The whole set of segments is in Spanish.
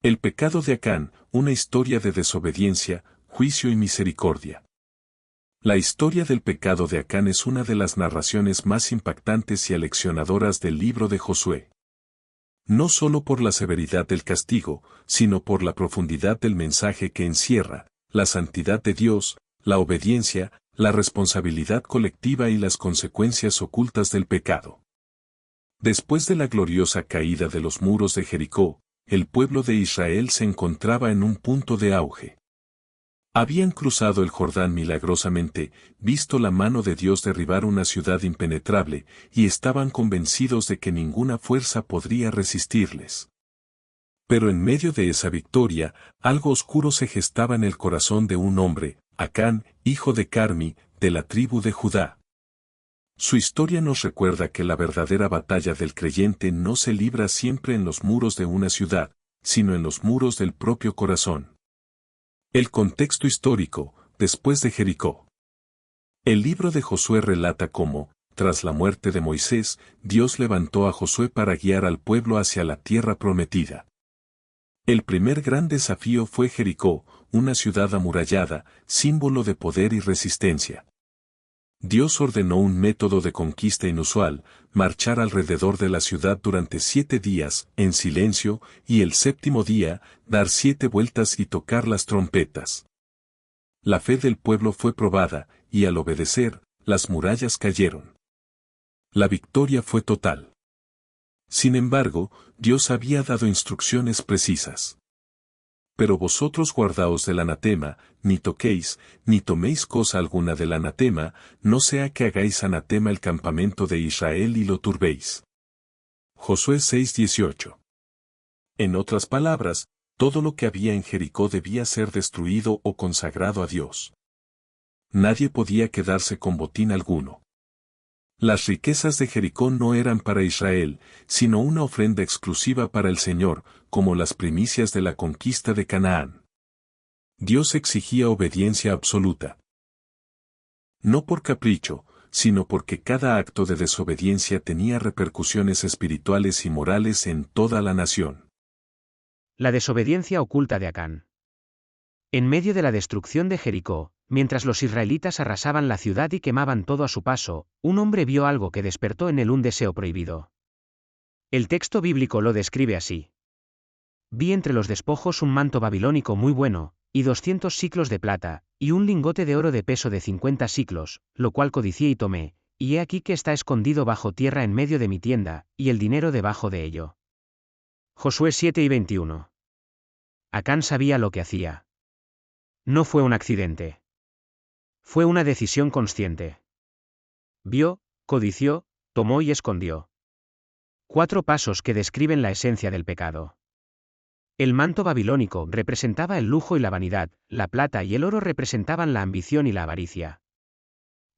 El pecado de Acán, una historia de desobediencia, juicio y misericordia. La historia del pecado de Acán es una de las narraciones más impactantes y aleccionadoras del libro de Josué. No solo por la severidad del castigo, sino por la profundidad del mensaje que encierra, la santidad de Dios, la obediencia, la responsabilidad colectiva y las consecuencias ocultas del pecado. Después de la gloriosa caída de los muros de Jericó, el pueblo de Israel se encontraba en un punto de auge. Habían cruzado el Jordán milagrosamente, visto la mano de Dios derribar una ciudad impenetrable, y estaban convencidos de que ninguna fuerza podría resistirles. Pero en medio de esa victoria, algo oscuro se gestaba en el corazón de un hombre, Acán, hijo de Carmi, de la tribu de Judá. Su historia nos recuerda que la verdadera batalla del creyente no se libra siempre en los muros de una ciudad, sino en los muros del propio corazón. El contexto histórico, después de Jericó. El libro de Josué relata cómo, tras la muerte de Moisés, Dios levantó a Josué para guiar al pueblo hacia la tierra prometida. El primer gran desafío fue Jericó, una ciudad amurallada, símbolo de poder y resistencia. Dios ordenó un método de conquista inusual, marchar alrededor de la ciudad durante 7 días, en silencio, y el séptimo día, dar 7 vueltas y tocar las trompetas. La fe del pueblo fue probada, y al obedecer, las murallas cayeron. La victoria fue total. Sin embargo, Dios había dado instrucciones precisas. Pero vosotros guardaos del anatema, ni toquéis, ni toméis cosa alguna del anatema, no sea que hagáis anatema el campamento de Israel y lo turbéis. Josué 6:18. En otras palabras, todo lo que había en Jericó debía ser destruido o consagrado a Dios. Nadie podía quedarse con botín alguno. Las riquezas de Jericó no eran para Israel, sino una ofrenda exclusiva para el Señor, como las primicias de la conquista de Canaán. Dios exigía obediencia absoluta. No por capricho, sino porque cada acto de desobediencia tenía repercusiones espirituales y morales en toda la nación. La desobediencia oculta de Acán. En medio de la destrucción de Jericó, mientras los israelitas arrasaban la ciudad y quemaban todo a su paso, un hombre vio algo que despertó en él un deseo prohibido. El texto bíblico lo describe así. Vi entre los despojos un manto babilónico muy bueno, y 200 siclos de plata, y un lingote de oro de peso de 50 siclos, lo cual codicié y tomé, y he aquí que está escondido bajo tierra en medio de mi tienda, y el dinero debajo de ello. Josué 7:21. Acán sabía lo que hacía. No fue un accidente. Fue una decisión consciente. Vio, codició, tomó y escondió. 4 pasos que describen la esencia del pecado. El manto babilónico representaba el lujo y la vanidad, la plata y el oro representaban la ambición y la avaricia.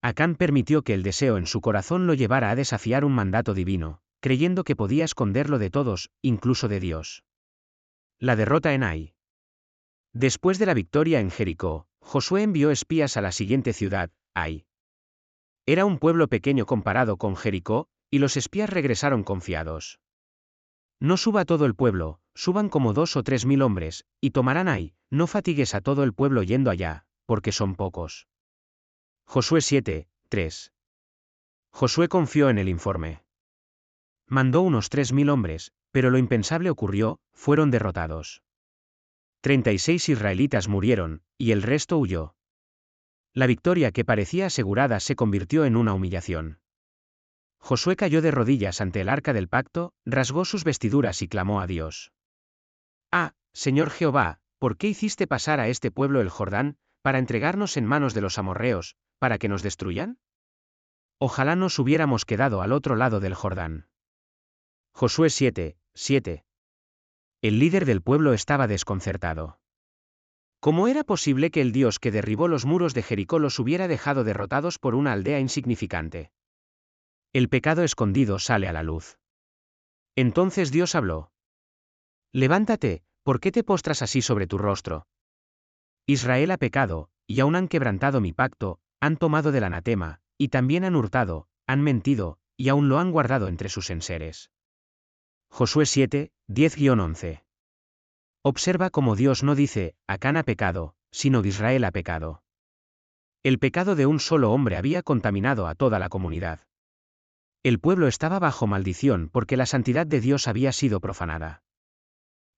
Acán permitió que el deseo en su corazón lo llevara a desafiar un mandato divino, creyendo que podía esconderlo de todos, incluso de Dios. La derrota en Ai. Después de la victoria en Jericó, Josué envió espías a la siguiente ciudad, Ai. Era un pueblo pequeño comparado con Jericó, y los espías regresaron confiados. No suba todo el pueblo, suban como 2 o 3 mil hombres, y tomarán Ai, no fatigues a todo el pueblo yendo allá, porque son pocos. Josué 7:3. Josué confió en el informe. Mandó unos 3.000 hombres, pero lo impensable ocurrió, fueron derrotados. 36 israelitas murieron, y el resto huyó. La victoria que parecía asegurada se convirtió en una humillación. Josué cayó de rodillas ante el arca del pacto, rasgó sus vestiduras y clamó a Dios. Ah, Señor Jehová, ¿por qué hiciste pasar a este pueblo el Jordán, para entregarnos en manos de los amorreos, para que nos destruyan? Ojalá nos hubiéramos quedado al otro lado del Jordán. Josué 7:7. El líder del pueblo estaba desconcertado. ¿Cómo era posible que el Dios que derribó los muros de Jericó los hubiera dejado derrotados por una aldea insignificante? El pecado escondido sale a la luz. Entonces Dios habló. Levántate, ¿por qué te postras así sobre tu rostro? Israel ha pecado, y aún han quebrantado mi pacto, han tomado del anatema, y también han hurtado, han mentido, y aún lo han guardado entre sus enseres. Josué 7:10-11. Observa cómo Dios no dice, Acán ha pecado, sino Israel ha pecado. El pecado de un solo hombre había contaminado a toda la comunidad. El pueblo estaba bajo maldición porque la santidad de Dios había sido profanada.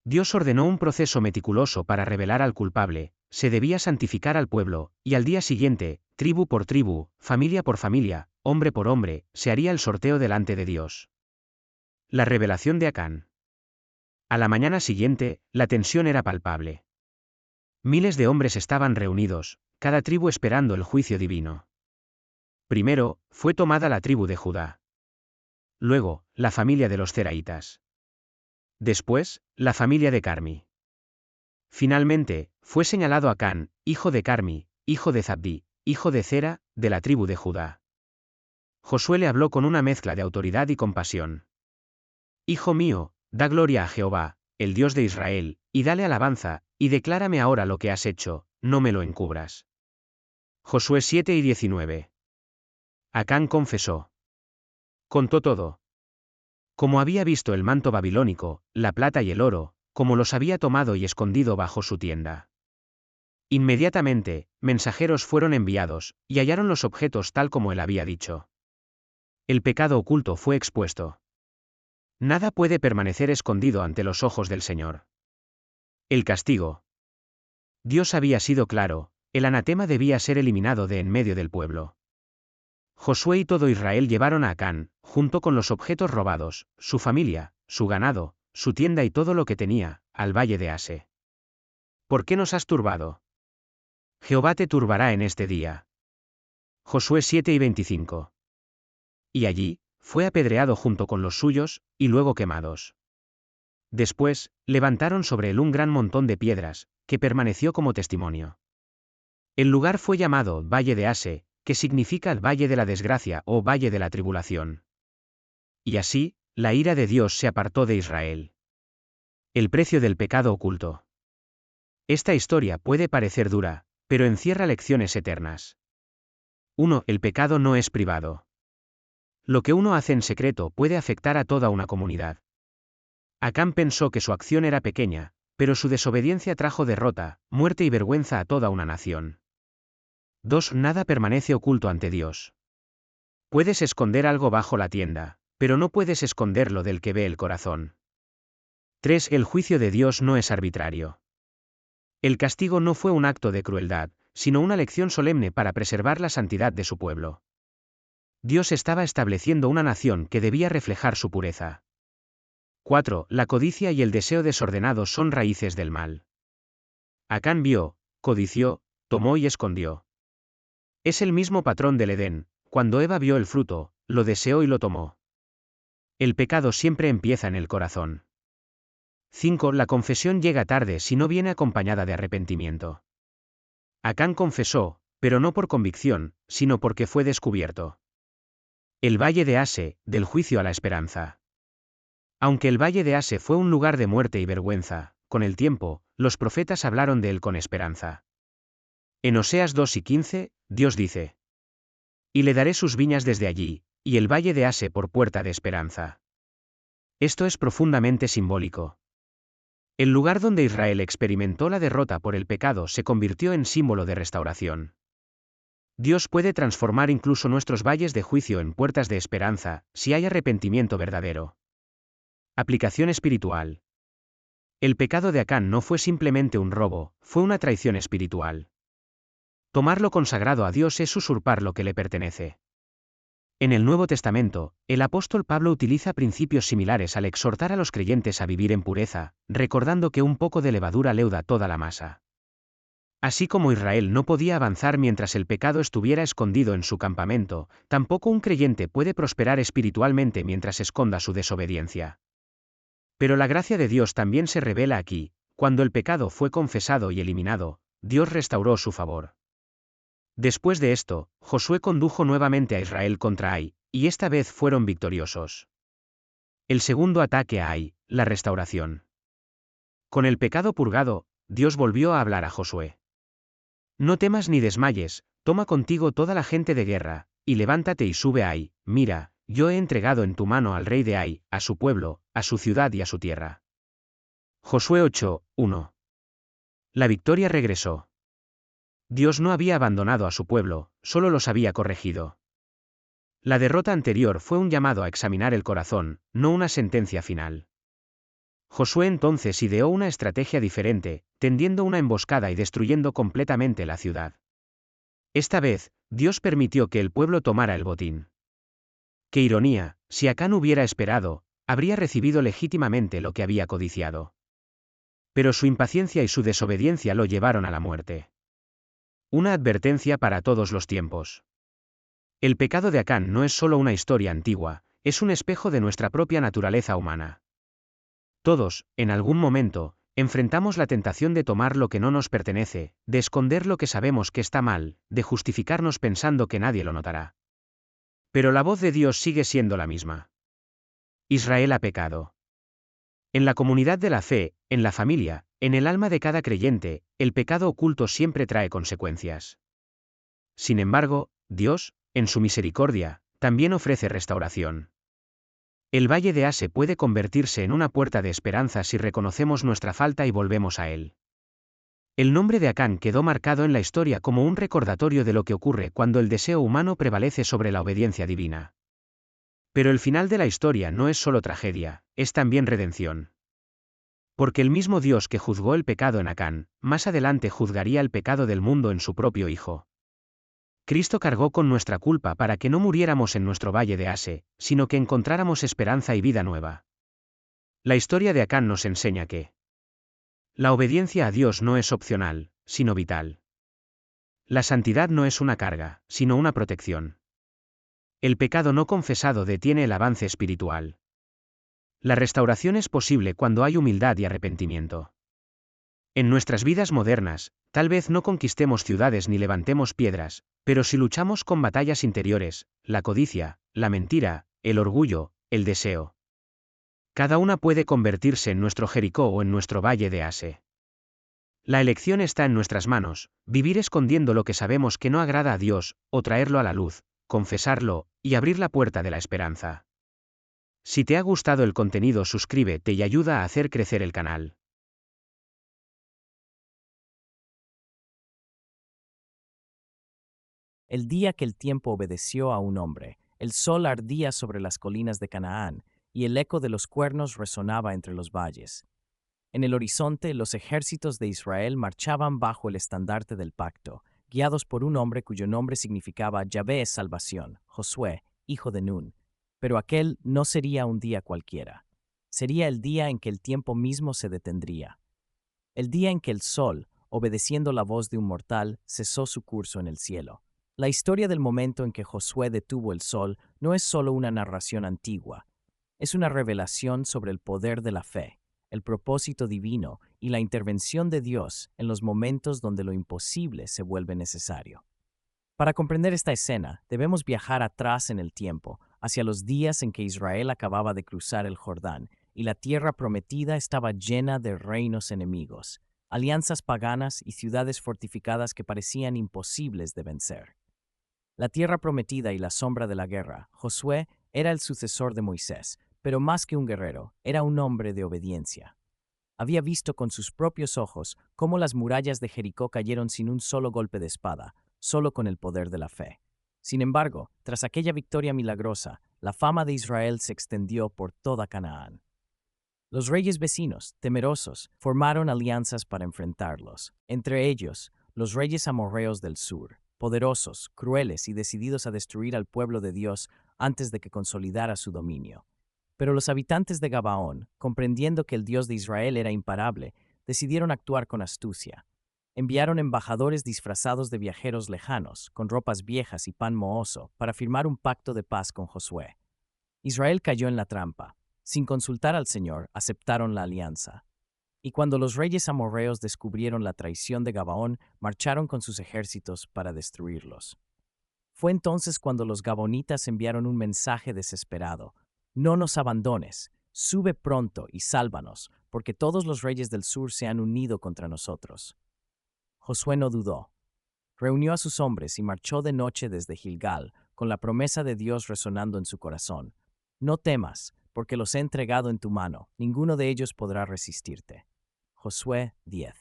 Dios ordenó un proceso meticuloso para revelar al culpable, se debía santificar al pueblo, y al día siguiente, tribu por tribu, familia por familia, hombre por hombre, se haría el sorteo delante de Dios. La revelación de Acán. A la mañana siguiente, la tensión era palpable. Miles de hombres estaban reunidos, cada tribu esperando el juicio divino. Primero, fue tomada la tribu de Judá. Luego, la familia de los Zeraitas. Después, la familia de Carmi. Finalmente, fue señalado Acán, hijo de Carmi, hijo de Zabdi, hijo de Zera, de la tribu de Judá. Josué le habló con una mezcla de autoridad y compasión. Hijo mío, da gloria a Jehová, el Dios de Israel, y dale alabanza, y declárame ahora lo que has hecho, no me lo encubras. Josué 7:19. Acán confesó. Contó todo. Como había visto el manto babilónico, la plata y el oro, como los había tomado y escondido bajo su tienda. Inmediatamente, mensajeros fueron enviados, y hallaron los objetos tal como él había dicho. El pecado oculto fue expuesto. Nada puede permanecer escondido ante los ojos del Señor. El castigo. Dios había sido claro, el anatema debía ser eliminado de en medio del pueblo. Josué y todo Israel llevaron a Acán, junto con los objetos robados, su familia, su ganado, su tienda y todo lo que tenía, al valle de Ase. ¿Por qué nos has turbado? Jehová te turbará en este día. Josué 7:25. Y allí, fue apedreado junto con los suyos, y luego quemados. Después, levantaron sobre él un gran montón de piedras, que permaneció como testimonio. El lugar fue llamado Valle de Ase, que significa el Valle de la Desgracia o Valle de la Tribulación. Y así, la ira de Dios se apartó de Israel. El precio del pecado oculto. Esta historia puede parecer dura, pero encierra lecciones eternas. 1. El pecado no es privado. Lo que uno hace en secreto puede afectar a toda una comunidad. Acán pensó que su acción era pequeña, pero su desobediencia trajo derrota, muerte y vergüenza a toda una nación. 2. Nada permanece oculto ante Dios. Puedes esconder algo bajo la tienda, pero no puedes esconderlo del que ve el corazón. 3. El juicio de Dios no es arbitrario. El castigo no fue un acto de crueldad, sino una lección solemne para preservar la santidad de su pueblo. Dios estaba estableciendo una nación que debía reflejar su pureza. 4. La codicia y el deseo desordenado son raíces del mal. Acán vio, codició, tomó y escondió. Es el mismo patrón del Edén, cuando Eva vio el fruto, lo deseó y lo tomó. El pecado siempre empieza en el corazón. 5. La confesión llega tarde si no viene acompañada de arrepentimiento. Acán confesó, pero no por convicción, sino porque fue descubierto. El valle de Ase, del juicio a la esperanza. Aunque el valle de Ase fue un lugar de muerte y vergüenza, con el tiempo, los profetas hablaron de él con esperanza. En Oseas 2:15, Dios dice: y le daré sus viñas desde allí, y el valle de Ase por puerta de esperanza. Esto es profundamente simbólico. El lugar donde Israel experimentó la derrota por el pecado se convirtió en símbolo de restauración. Dios puede transformar incluso nuestros valles de juicio en puertas de esperanza, si hay arrepentimiento verdadero. Aplicación espiritual. El pecado de Acán no fue simplemente un robo, fue una traición espiritual. Tomar lo consagrado a Dios es usurpar lo que le pertenece. En el Nuevo Testamento, el apóstol Pablo utiliza principios similares al exhortar a los creyentes a vivir en pureza, recordando que un poco de levadura leuda toda la masa. Así como Israel no podía avanzar mientras el pecado estuviera escondido en su campamento, tampoco un creyente puede prosperar espiritualmente mientras esconda su desobediencia. Pero la gracia de Dios también se revela aquí, cuando el pecado fue confesado y eliminado, Dios restauró su favor. Después de esto, Josué condujo nuevamente a Israel contra Ai, y esta vez fueron victoriosos. El segundo ataque a Ai, la restauración. Con el pecado purgado, Dios volvió a hablar a Josué. No temas ni desmayes, toma contigo toda la gente de guerra, y levántate y sube a Ai, mira, yo he entregado en tu mano al rey de Ai, a su pueblo, a su ciudad y a su tierra. Josué 8:1. La victoria regresó. Dios no había abandonado a su pueblo, solo los había corregido. La derrota anterior fue un llamado a examinar el corazón, no una sentencia final. Josué entonces ideó una estrategia diferente, tendiendo una emboscada y destruyendo completamente la ciudad. Esta vez, Dios permitió que el pueblo tomara el botín. Qué ironía, si Acán hubiera esperado, habría recibido legítimamente lo que había codiciado. Pero su impaciencia y su desobediencia lo llevaron a la muerte. Una advertencia para todos los tiempos. El pecado de Acán no es solo una historia antigua, es un espejo de nuestra propia naturaleza humana. Todos, en algún momento, enfrentamos la tentación de tomar lo que no nos pertenece, de esconder lo que sabemos que está mal, de justificarnos pensando que nadie lo notará. Pero la voz de Dios sigue siendo la misma. Israel ha pecado. En la comunidad de la fe, en la familia, en el alma de cada creyente, el pecado oculto siempre trae consecuencias. Sin embargo, Dios, en su misericordia, también ofrece restauración. El valle de Ase puede convertirse en una puerta de esperanza si reconocemos nuestra falta y volvemos a él. El nombre de Acán quedó marcado en la historia como un recordatorio de lo que ocurre cuando el deseo humano prevalece sobre la obediencia divina. Pero el final de la historia no es solo tragedia, es también redención. Porque el mismo Dios que juzgó el pecado en Acán, más adelante juzgaría el pecado del mundo en su propio Hijo. Cristo cargó con nuestra culpa para que no muriéramos en nuestro valle de Ase, sino que encontráramos esperanza y vida nueva. La historia de Acán nos enseña que la obediencia a Dios no es opcional, sino vital. La santidad no es una carga, sino una protección. El pecado no confesado detiene el avance espiritual. La restauración es posible cuando hay humildad y arrepentimiento. En nuestras vidas modernas, tal vez no conquistemos ciudades ni levantemos piedras, pero si luchamos con batallas interiores, la codicia, la mentira, el orgullo, el deseo. Cada una puede convertirse en nuestro Jericó o en nuestro valle de Ase. La elección está en nuestras manos, vivir escondiendo lo que sabemos que no agrada a Dios, o traerlo a la luz, confesarlo, y abrir la puerta de la esperanza. Si te ha gustado el contenido, suscríbete y ayuda a hacer crecer el canal. El día que el tiempo obedeció a un hombre, el sol ardía sobre las colinas de Canaán, y el eco de los cuernos resonaba entre los valles. En el horizonte, los ejércitos de Israel marchaban bajo el estandarte del pacto, guiados por un hombre cuyo nombre significaba Yahvé es salvación, Josué, hijo de Nun. Pero aquel no sería un día cualquiera. Sería el día en que el tiempo mismo se detendría. El día en que el sol, obedeciendo la voz de un mortal, cesó su curso en el cielo. La historia del momento en que Josué detuvo el sol no es solo una narración antigua, es una revelación sobre el poder de la fe, el propósito divino y la intervención de Dios en los momentos donde lo imposible se vuelve necesario. Para comprender esta escena, debemos viajar atrás en el tiempo, hacia los días en que Israel acababa de cruzar el Jordán y la tierra prometida estaba llena de reinos enemigos, alianzas paganas y ciudades fortificadas que parecían imposibles de vencer. La tierra prometida y la sombra de la guerra, Josué era el sucesor de Moisés, pero más que un guerrero, era un hombre de obediencia. Había visto con sus propios ojos cómo las murallas de Jericó cayeron sin un solo golpe de espada, solo con el poder de la fe. Sin embargo, tras aquella victoria milagrosa, la fama de Israel se extendió por toda Canaán. Los reyes vecinos, temerosos, formaron alianzas para enfrentarlos, entre ellos, los reyes amorreos del sur, poderosos, crueles y decididos a destruir al pueblo de Dios antes de que consolidara su dominio. Pero los habitantes de Gabaón, comprendiendo que el Dios de Israel era imparable, decidieron actuar con astucia. Enviaron embajadores disfrazados de viajeros lejanos, con ropas viejas y pan mohoso, para firmar un pacto de paz con Josué. Israel cayó en la trampa. Sin consultar al Señor, aceptaron la alianza. Y cuando los reyes amorreos descubrieron la traición de Gabaón, marcharon con sus ejércitos para destruirlos. Fue entonces cuando los gabonitas enviaron un mensaje desesperado: no nos abandones, sube pronto y sálvanos, porque todos los reyes del sur se han unido contra nosotros. Josué no dudó. Reunió a sus hombres y marchó de noche desde Gilgal, con la promesa de Dios resonando en su corazón: no temas, porque los he entregado en tu mano, ninguno de ellos podrá resistirte. Josué 10.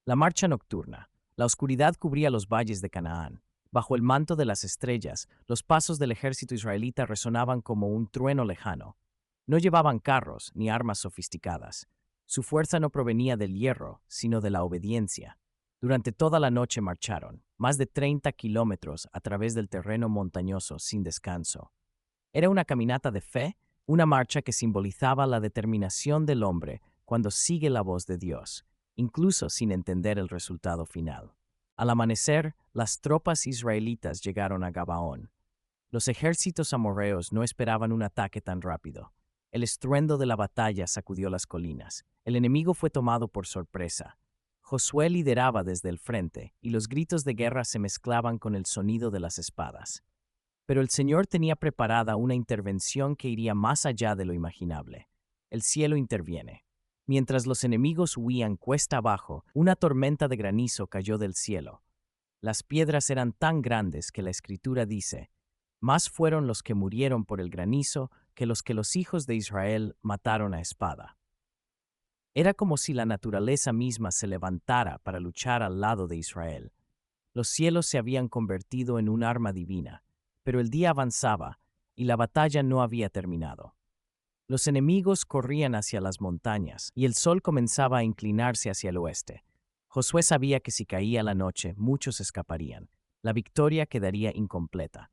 La marcha nocturna. La oscuridad cubría los valles de Canaán. Bajo el manto de las estrellas, los pasos del ejército israelita resonaban como un trueno lejano. No llevaban carros ni armas sofisticadas. Su fuerza no provenía del hierro, sino de la obediencia. Durante toda la noche marcharon, más de 30 kilómetros a través del terreno montañoso sin descanso. Era una caminata de fe, una marcha que simbolizaba la determinación del hombre cuando sigue la voz de Dios, incluso sin entender el resultado final. Al amanecer, las tropas israelitas llegaron a Gabaón. Los ejércitos amorreos no esperaban un ataque tan rápido. El estruendo de la batalla sacudió las colinas. El enemigo fue tomado por sorpresa. Josué lideraba desde el frente, y los gritos de guerra se mezclaban con el sonido de las espadas. Pero el Señor tenía preparada una intervención que iría más allá de lo imaginable. El cielo interviene. Mientras los enemigos huían cuesta abajo, una tormenta de granizo cayó del cielo. Las piedras eran tan grandes que la Escritura dice: más fueron los que murieron por el granizo que los hijos de Israel mataron a espada. Era como si la naturaleza misma se levantara para luchar al lado de Israel. Los cielos se habían convertido en un arma divina, pero el día avanzaba y la batalla no había terminado. Los enemigos corrían hacia las montañas y el sol comenzaba a inclinarse hacia el oeste. Josué sabía que si caía la noche, muchos escaparían. La victoria quedaría incompleta.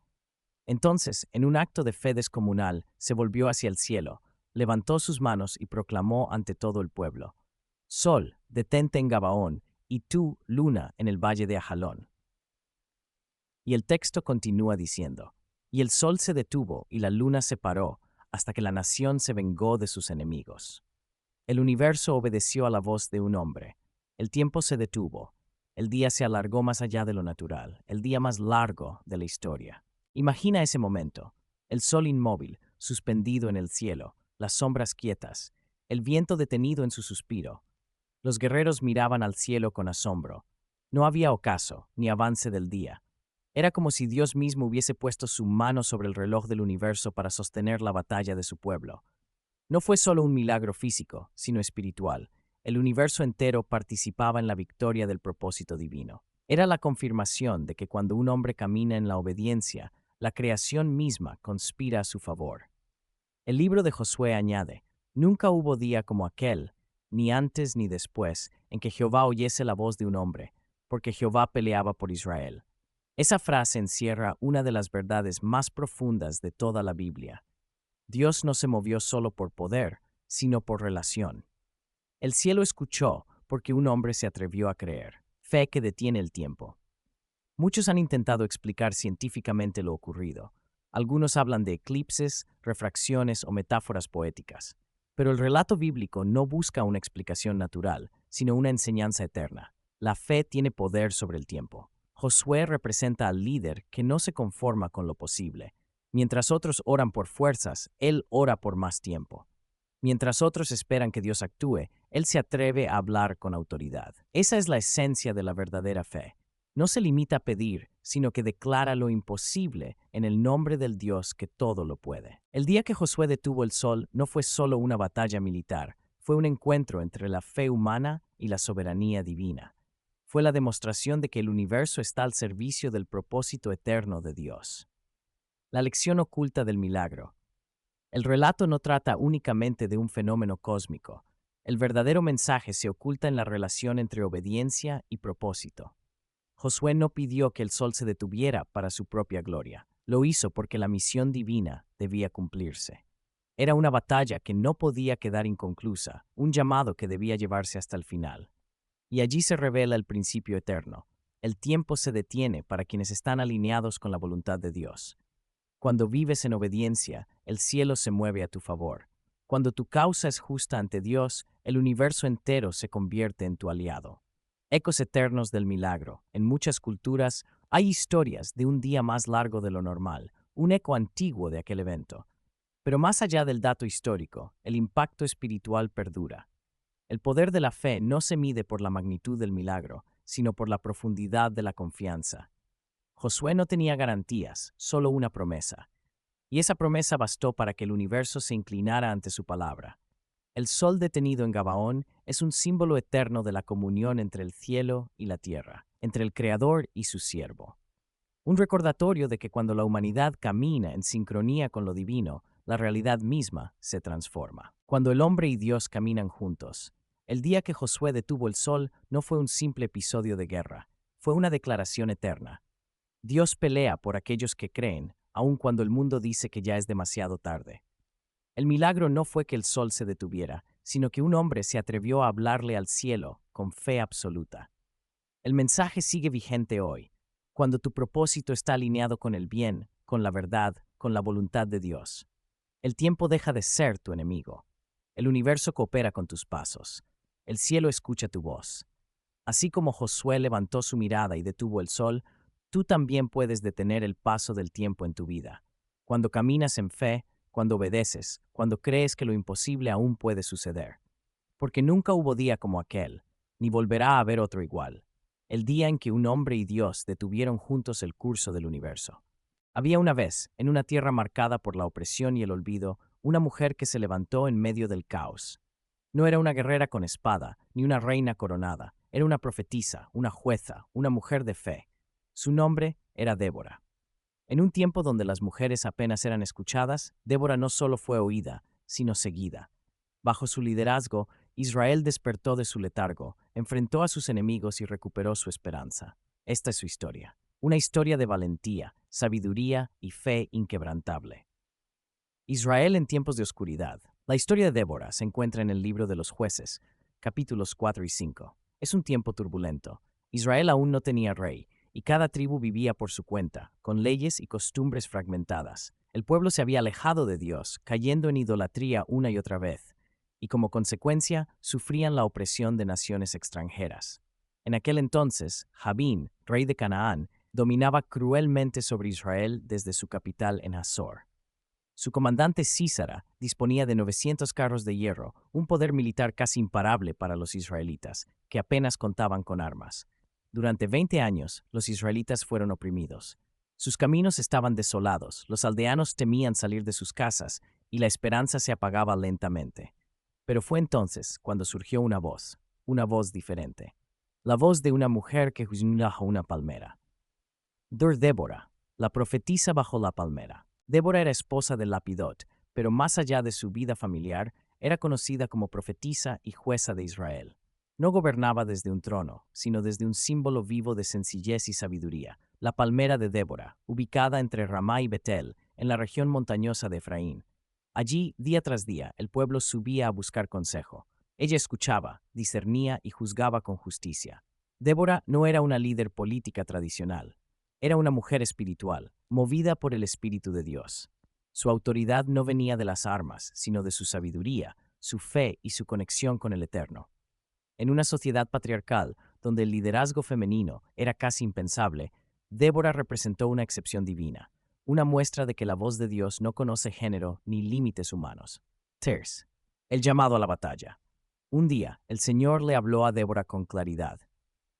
Entonces, en un acto de fe descomunal, se volvió hacia el cielo, levantó sus manos y proclamó ante todo el pueblo: Sol, detente en Gabaón, y tú, luna, en el valle de Ajalón. Y el texto continúa diciendo: y el sol se detuvo y la luna se paró, hasta que la nación se vengó de sus enemigos. El universo obedeció a la voz de un hombre. El tiempo se detuvo. El día se alargó más allá de lo natural, el día más largo de la historia. Imagina ese momento: el sol inmóvil, suspendido en el cielo, las sombras quietas, el viento detenido en su suspiro. Los guerreros miraban al cielo con asombro. No había ocaso, ni avance del día. Era como si Dios mismo hubiese puesto su mano sobre el reloj del universo para sostener la batalla de su pueblo. No fue solo un milagro físico, sino espiritual. El universo entero participaba en la victoria del propósito divino. Era la confirmación de que cuando un hombre camina en la obediencia, la creación misma conspira a su favor. El libro de Josué añade: nunca hubo día como aquel, ni antes ni después, en que Jehová oyese la voz de un hombre, porque Jehová peleaba por Israel. Esa frase encierra una de las verdades más profundas de toda la Biblia. Dios no se movió solo por poder, sino por relación. El cielo escuchó porque un hombre se atrevió a creer. Fe que detiene el tiempo. Muchos han intentado explicar científicamente lo ocurrido. Algunos hablan de eclipses, refracciones o metáforas poéticas. Pero el relato bíblico no busca una explicación natural, sino una enseñanza eterna. La fe tiene poder sobre el tiempo. Josué representa al líder que no se conforma con lo posible. Mientras otros oran por fuerzas, él ora por más tiempo. Mientras otros esperan que Dios actúe, él se atreve a hablar con autoridad. Esa es la esencia de la verdadera fe. No se limita a pedir, sino que declara lo imposible en el nombre del Dios que todo lo puede. El día que Josué detuvo el sol no fue solo una batalla militar, fue un encuentro entre la fe humana y la soberanía divina. Fue la demostración de que el universo está al servicio del propósito eterno de Dios. La lección oculta del milagro. El relato no trata únicamente de un fenómeno cósmico. El verdadero mensaje se oculta en la relación entre obediencia y propósito. Josué no pidió que el sol se detuviera para su propia gloria. Lo hizo porque la misión divina debía cumplirse. Era una batalla que no podía quedar inconclusa, un llamado que debía llevarse hasta el final. Y allí se revela el principio eterno. El tiempo se detiene para quienes están alineados con la voluntad de Dios. Cuando vives en obediencia, el cielo se mueve a tu favor. Cuando tu causa es justa ante Dios, el universo entero se convierte en tu aliado. Ecos eternos del milagro. En muchas culturas hay historias de un día más largo de lo normal, un eco antiguo de aquel evento. Pero más allá del dato histórico, el impacto espiritual perdura. El poder de la fe no se mide por la magnitud del milagro, sino por la profundidad de la confianza. Josué no tenía garantías, solo una promesa. Y esa promesa bastó para que el universo se inclinara ante su palabra. El sol detenido en Gabaón es un símbolo eterno de la comunión entre el cielo y la tierra, entre el Creador y su siervo. Un recordatorio de que cuando la humanidad camina en sincronía con lo divino, la realidad misma se transforma. Cuando el hombre y Dios caminan juntos, el día que Josué detuvo el sol no fue un simple episodio de guerra, fue una declaración eterna. Dios pelea por aquellos que creen, aun cuando el mundo dice que ya es demasiado tarde. El milagro no fue que el sol se detuviera, sino que un hombre se atrevió a hablarle al cielo con fe absoluta. El mensaje sigue vigente hoy, cuando tu propósito está alineado con el bien, con la verdad, con la voluntad de Dios. El tiempo deja de ser tu enemigo. El universo coopera con tus pasos. El cielo escucha tu voz. Así como Josué levantó su mirada y detuvo el sol, tú también puedes detener el paso del tiempo en tu vida. Cuando caminas en fe, cuando obedeces, cuando crees que lo imposible aún puede suceder. Porque nunca hubo día como aquel, ni volverá a haber otro igual. El día en que un hombre y Dios detuvieron juntos el curso del universo. Había una vez, en una tierra marcada por la opresión y el olvido, una mujer que se levantó en medio del caos. No era una guerrera con espada, ni una reina coronada. Era una profetisa, una jueza, una mujer de fe. Su nombre era Débora. En un tiempo donde las mujeres apenas eran escuchadas, Débora no solo fue oída, sino seguida. Bajo su liderazgo, Israel despertó de su letargo, enfrentó a sus enemigos y recuperó su esperanza. Esta es su historia. Una historia de valentía, sabiduría y fe inquebrantable. Israel en tiempos de oscuridad. La historia de Débora se encuentra en el libro de los Jueces, capítulos 4 y 5. Es un tiempo turbulento. Israel aún no tenía rey, y cada tribu vivía por su cuenta, con leyes y costumbres fragmentadas. El pueblo se había alejado de Dios, cayendo en idolatría una y otra vez, y como consecuencia sufrían la opresión de naciones extranjeras. En aquel entonces, Jabín, rey de Canaán, dominaba cruelmente sobre Israel desde su capital en Hazor. Su comandante Sísara disponía de 900 carros de hierro, un poder militar casi imparable para los israelitas, que apenas contaban con armas. Durante 20 años, los israelitas fueron oprimidos. Sus caminos estaban desolados, los aldeanos temían salir de sus casas, y la esperanza se apagaba lentamente. Pero fue entonces cuando surgió una voz diferente. La voz de una mujer que juzgaba bajo una palmera. Débora, la profetisa bajo la palmera. Débora era esposa de Lapidot, pero más allá de su vida familiar, era conocida como profetisa y jueza de Israel. No gobernaba desde un trono, sino desde un símbolo vivo de sencillez y sabiduría, la palmera de Débora, ubicada entre Ramá y Betel, en la región montañosa de Efraín. Allí, día tras día, el pueblo subía a buscar consejo. Ella escuchaba, discernía y juzgaba con justicia. Débora no era una líder política tradicional. Era una mujer espiritual, movida por el Espíritu de Dios. Su autoridad no venía de las armas, sino de su sabiduría, su fe y su conexión con el Eterno. En una sociedad patriarcal, donde el liderazgo femenino era casi impensable, Débora representó una excepción divina, una muestra de que la voz de Dios no conoce género ni límites humanos. Terce. El llamado a la batalla. Un día, el Señor le habló a Débora con claridad.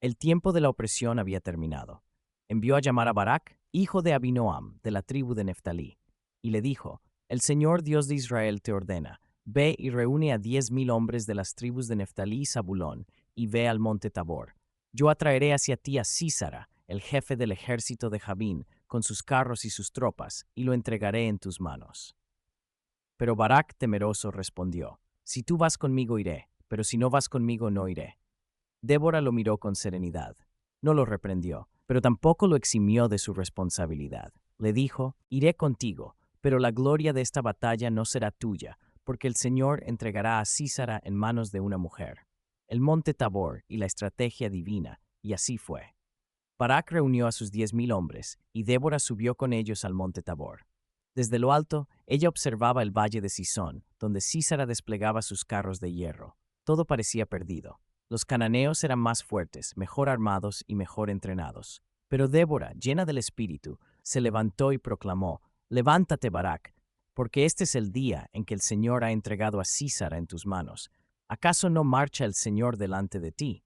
El tiempo de la opresión había terminado. Envió a llamar a Barak, hijo de Abinoam, de la tribu de Neftalí, y le dijo: El Señor Dios de Israel te ordena, ve y reúne a 10,000 hombres de las tribus de Neftalí y Zabulón, y ve al monte Tabor. Yo atraeré hacia ti a Sísara, el jefe del ejército de Jabín, con sus carros y sus tropas, y lo entregaré en tus manos. Pero Barak temeroso respondió: Si tú vas conmigo iré, pero si no vas conmigo no iré. Débora lo miró con serenidad. No lo reprendió, pero tampoco lo eximió de su responsabilidad. Le dijo: Iré contigo, pero la gloria de esta batalla no será tuya, porque el Señor entregará a Sísara en manos de una mujer. El monte Tabor y la estrategia divina, y así fue. Barak reunió a sus 10,000 hombres, y Débora subió con ellos al monte Tabor. Desde lo alto, ella observaba el valle de Sisón, donde Sísara desplegaba sus carros de hierro. Todo parecía perdido. Los cananeos eran más fuertes, mejor armados y mejor entrenados. Pero Débora, llena del espíritu, se levantó y proclamó: Levántate, Barak, porque este es el día en que el Señor ha entregado a Sísara en tus manos. ¿Acaso no marcha el Señor delante de ti?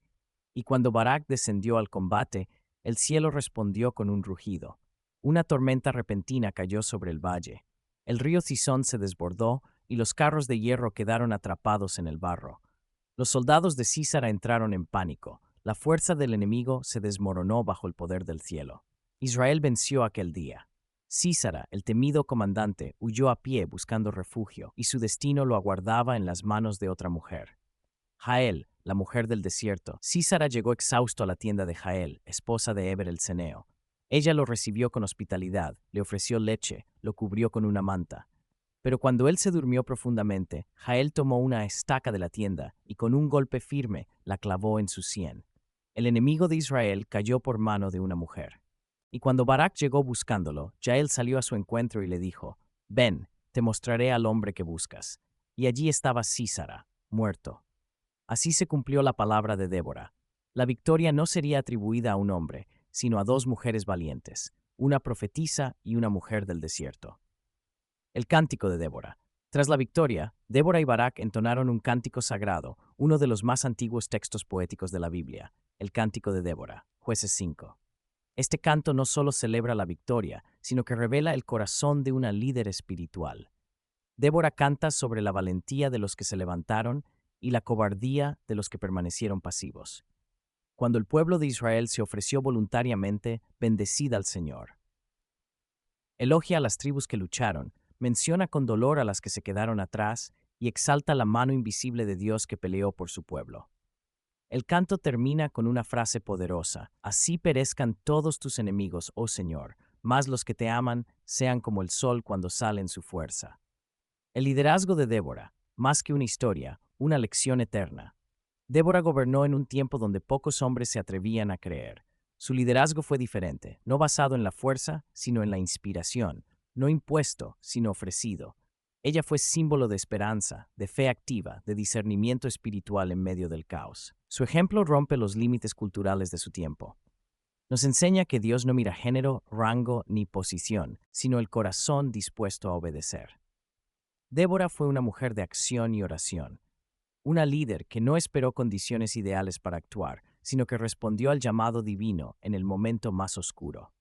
Y cuando Barak descendió al combate, el cielo respondió con un rugido. Una tormenta repentina cayó sobre el valle. El río Cisón se desbordó y los carros de hierro quedaron atrapados en el barro. Los soldados de Sísara entraron en pánico. La fuerza del enemigo se desmoronó bajo el poder del cielo. Israel venció aquel día. Sísara, el temido comandante, huyó a pie buscando refugio, y su destino lo aguardaba en las manos de otra mujer. Jael, la mujer del desierto. Sísara llegó exhausto a la tienda de Jael, esposa de Heber el ceneo. Ella lo recibió con hospitalidad, le ofreció leche, lo cubrió con una manta. Pero cuando él se durmió profundamente, Jael tomó una estaca de la tienda y con un golpe firme la clavó en su sien. El enemigo de Israel cayó por mano de una mujer. Y cuando Barak llegó buscándolo, Jael salió a su encuentro y le dijo: «Ven, te mostraré al hombre que buscas». Y allí estaba Sísara, muerto. Así se cumplió la palabra de Débora. La victoria no sería atribuida a un hombre, sino a dos mujeres valientes, una profetisa y una mujer del desierto. El cántico de Débora. Tras la victoria, Débora y Barak entonaron un cántico sagrado, uno de los más antiguos textos poéticos de la Biblia, el cántico de Débora, Jueces 5. Este canto no solo celebra la victoria, sino que revela el corazón de una líder espiritual. Débora canta sobre la valentía de los que se levantaron y la cobardía de los que permanecieron pasivos. Cuando el pueblo de Israel se ofreció voluntariamente, bendecida al Señor. Elogia a las tribus que lucharon, menciona con dolor a las que se quedaron atrás y exalta la mano invisible de Dios que peleó por su pueblo. El canto termina con una frase poderosa: «Así perezcan todos tus enemigos, oh Señor, mas los que te aman sean como el sol cuando sale en su fuerza». El liderazgo de Débora, más que una historia, una lección eterna. Débora gobernó en un tiempo donde pocos hombres se atrevían a creer. Su liderazgo fue diferente, no basado en la fuerza, sino en la inspiración, no impuesto, sino ofrecido. Ella fue símbolo de esperanza, de fe activa, de discernimiento espiritual en medio del caos. Su ejemplo rompe los límites culturales de su tiempo. Nos enseña que Dios no mira género, rango ni posición, sino el corazón dispuesto a obedecer. Débora fue una mujer de acción y oración. Una líder que no esperó condiciones ideales para actuar, sino que respondió al llamado divino en el momento más oscuro.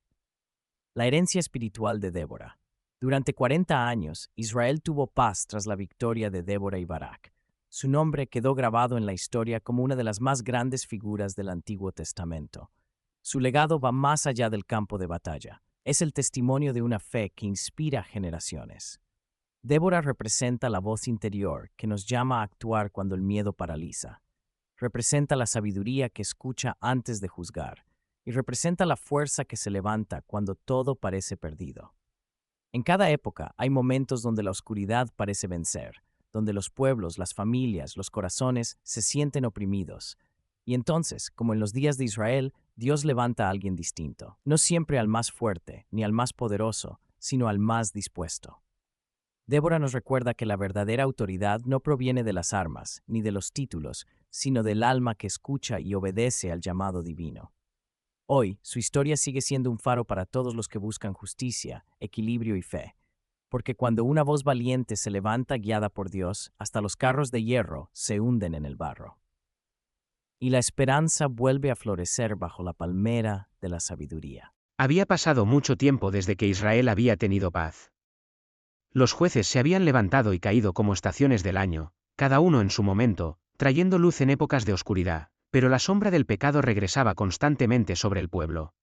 La herencia espiritual de Débora. Durante 40 años, Israel tuvo paz tras la victoria de Débora y Barak. Su nombre quedó grabado en la historia como una de las más grandes figuras del Antiguo Testamento. Su legado va más allá del campo de batalla. Es el testimonio de una fe que inspira generaciones. Débora representa la voz interior que nos llama a actuar cuando el miedo paraliza. Representa la sabiduría que escucha antes de juzgar. Y representa la fuerza que se levanta cuando todo parece perdido. En cada época hay momentos donde la oscuridad parece vencer, donde los pueblos, las familias, los corazones se sienten oprimidos. Y entonces, como en los días de Israel, Dios levanta a alguien distinto, no siempre al más fuerte ni al más poderoso, sino al más dispuesto. Débora nos recuerda que la verdadera autoridad no proviene de las armas ni de los títulos, sino del alma que escucha y obedece al llamado divino. Hoy, su historia sigue siendo un faro para todos los que buscan justicia, equilibrio y fe, porque cuando una voz valiente se levanta guiada por Dios, hasta los carros de hierro se hunden en el barro. Y la esperanza vuelve a florecer bajo la palmera de la sabiduría. Había pasado mucho tiempo desde que Israel había tenido paz. Los jueces se habían levantado y caído como estaciones del año, cada uno en su momento, trayendo luz en épocas de oscuridad, pero la sombra del pecado regresaba constantemente sobre el pueblo.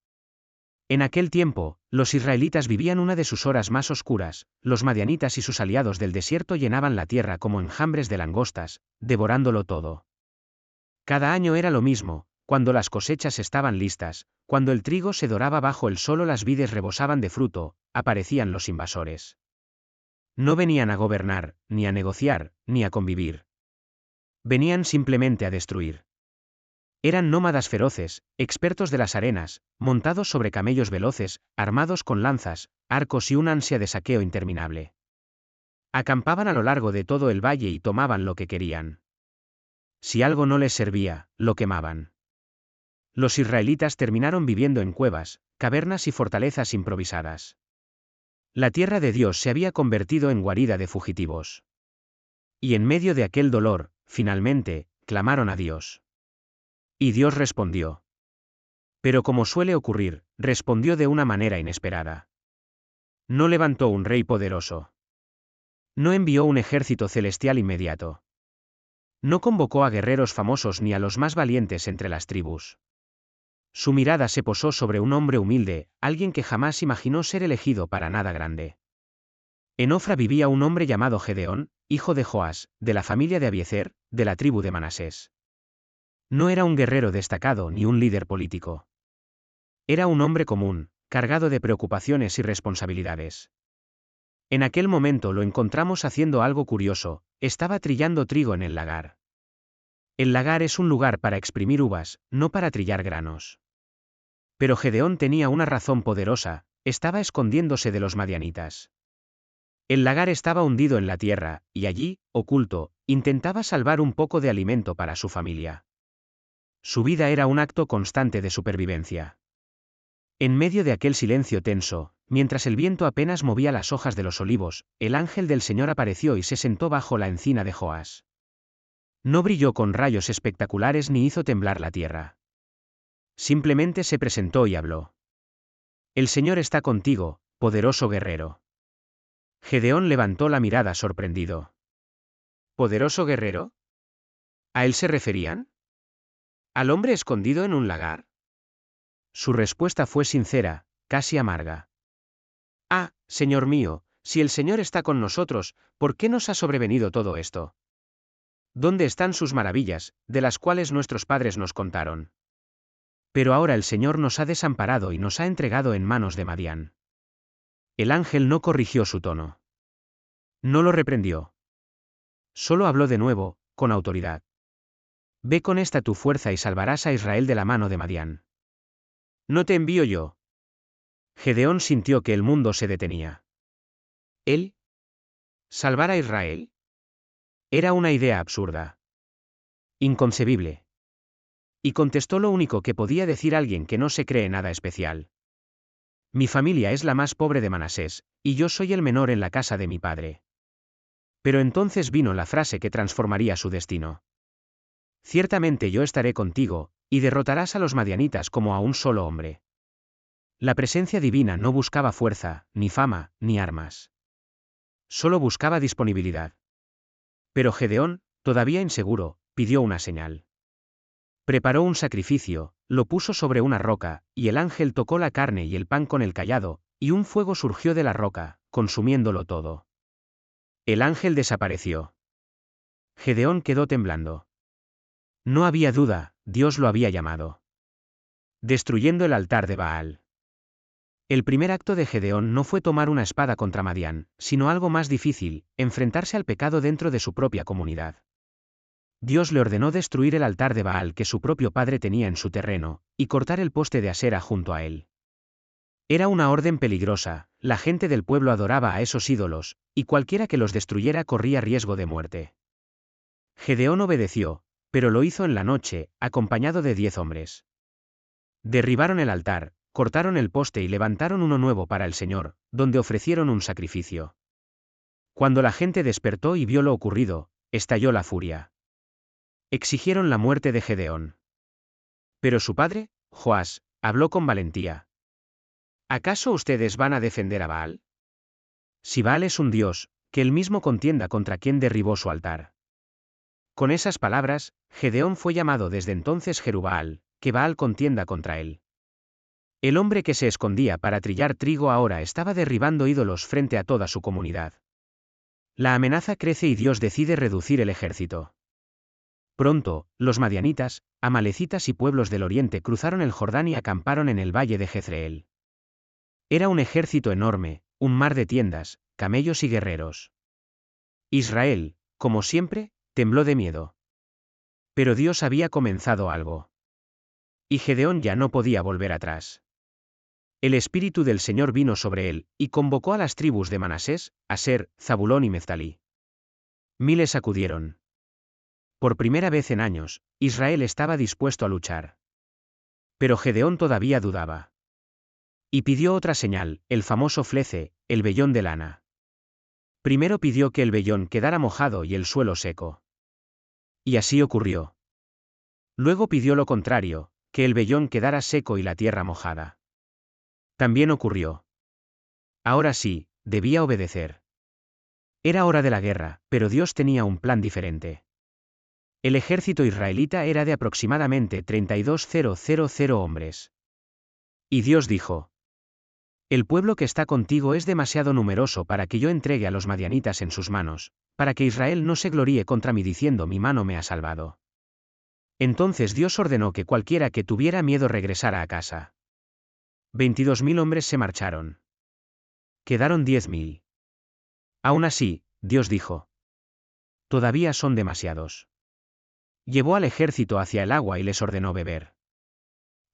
En aquel tiempo, los israelitas vivían una de sus horas más oscuras, los madianitas y sus aliados del desierto llenaban la tierra como enjambres de langostas, devorándolo todo. Cada año era lo mismo, cuando las cosechas estaban listas, cuando el trigo se doraba bajo el sol o las vides rebosaban de fruto, aparecían los invasores. No venían a gobernar, ni a negociar, ni a convivir. Venían simplemente a destruir. Eran nómadas feroces, expertos de las arenas, montados sobre camellos veloces, armados con lanzas, arcos y un ansia de saqueo interminable. Acampaban a lo largo de todo el valle y tomaban lo que querían. Si algo no les servía, lo quemaban. Los israelitas terminaron viviendo en cuevas, cavernas y fortalezas improvisadas. La tierra de Dios se había convertido en guarida de fugitivos. Y en medio de aquel dolor, finalmente, clamaron a Dios. Y Dios respondió. Pero como suele ocurrir, respondió de una manera inesperada. No levantó un rey poderoso. No envió un ejército celestial inmediato. No convocó a guerreros famosos ni a los más valientes entre las tribus. Su mirada se posó sobre un hombre humilde, alguien que jamás imaginó ser elegido para nada grande. En Ofra vivía un hombre llamado Gedeón, hijo de Joás, de la familia de Abiezer, de la tribu de Manasés. No era un guerrero destacado ni un líder político. Era un hombre común, cargado de preocupaciones y responsabilidades. En aquel momento lo encontramos haciendo algo curioso, estaba trillando trigo en el lagar. El lagar es un lugar para exprimir uvas, no para trillar granos. Pero Gedeón tenía una razón poderosa, estaba escondiéndose de los madianitas. El lagar estaba hundido en la tierra, y allí, oculto, intentaba salvar un poco de alimento para su familia. Su vida era un acto constante de supervivencia. En medio de aquel silencio tenso, mientras el viento apenas movía las hojas de los olivos, el ángel del Señor apareció y se sentó bajo la encina de Joás. No brilló con rayos espectaculares ni hizo temblar la tierra. Simplemente se presentó y habló. El Señor está contigo, poderoso guerrero. Gedeón levantó la mirada sorprendido. ¿Poderoso guerrero? ¿A él se referían? ¿Al hombre escondido en un lagar? Su respuesta fue sincera, casi amarga. Ah, Señor mío, si el Señor está con nosotros, ¿por qué nos ha sobrevenido todo esto? ¿Dónde están sus maravillas, de las cuales nuestros padres nos contaron? Pero ahora el Señor nos ha desamparado y nos ha entregado en manos de Madián. El ángel no corrigió su tono. No lo reprendió. Solo habló de nuevo, con autoridad. Ve con esta tu fuerza y salvarás a Israel de la mano de Madián. ¿No te envío yo? Gedeón sintió que el mundo se detenía. ¿Él? ¿Salvar a Israel? Era una idea absurda. Inconcebible. Y contestó lo único que podía decir alguien que no se cree nada especial. Mi familia es la más pobre de Manasés, y yo soy el menor en la casa de mi padre. Pero entonces vino la frase que transformaría su destino. Ciertamente yo estaré contigo, y derrotarás a los madianitas como a un solo hombre. La presencia divina no buscaba fuerza, ni fama, ni armas. Solo buscaba disponibilidad. Pero Gedeón, todavía inseguro, pidió una señal. Preparó un sacrificio, lo puso sobre una roca, y el ángel tocó la carne y el pan con el cayado, y un fuego surgió de la roca, consumiéndolo todo. El ángel desapareció. Gedeón quedó temblando. No había duda, Dios lo había llamado. Destruyendo el altar de Baal. El primer acto de Gedeón no fue tomar una espada contra Madián, sino algo más difícil, enfrentarse al pecado dentro de su propia comunidad. Dios le ordenó destruir el altar de Baal que su propio padre tenía en su terreno, y cortar el poste de Asera junto a él. Era una orden peligrosa, la gente del pueblo adoraba a esos ídolos, y cualquiera que los destruyera corría riesgo de muerte. Gedeón obedeció, pero lo hizo en la noche, acompañado de 10 hombres. Derribaron el altar, cortaron el poste y levantaron uno nuevo para el Señor, donde ofrecieron un sacrificio. Cuando la gente despertó y vio lo ocurrido, estalló la furia. Exigieron la muerte de Gedeón. Pero su padre, Joás, habló con valentía. ¿Acaso ustedes van a defender a Baal? Si Baal es un dios, que él mismo contienda contra quien derribó su altar. Con esas palabras, Gedeón fue llamado desde entonces Jerubbaal, que Baal contienda contra él. El hombre que se escondía para trillar trigo ahora estaba derribando ídolos frente a toda su comunidad. La amenaza crece y Dios decide reducir el ejército. Pronto, los madianitas, amalecitas y pueblos del oriente cruzaron el Jordán y acamparon en el valle de Jezreel. Era un ejército enorme, un mar de tiendas, camellos y guerreros. Israel, como siempre, tembló de miedo. Pero Dios había comenzado algo. Y Gedeón ya no podía volver atrás. El espíritu del Señor vino sobre él, y convocó a las tribus de Manasés, Aser, Zabulón y Neftalí. Miles acudieron. Por primera vez en años, Israel estaba dispuesto a luchar. Pero Gedeón todavía dudaba. Y pidió otra señal, el famoso flece, el vellón de lana. Primero pidió que el vellón quedara mojado y el suelo seco. Y así ocurrió. Luego pidió lo contrario, que el vellón quedara seco y la tierra mojada. También ocurrió. Ahora sí, debía obedecer. Era hora de la guerra, pero Dios tenía un plan diferente. El ejército israelita era de aproximadamente 32.000 hombres. Y Dios dijo: el pueblo que está contigo es demasiado numeroso para que yo entregue a los madianitas en sus manos, para que Israel no se gloríe contra mí diciendo mi mano me ha salvado. Entonces Dios ordenó que cualquiera que tuviera miedo regresara a casa. 22.000 hombres se marcharon. Quedaron 10.000. Aún así, Dios dijo: todavía son demasiados. Llevó al ejército hacia el agua y les ordenó beber.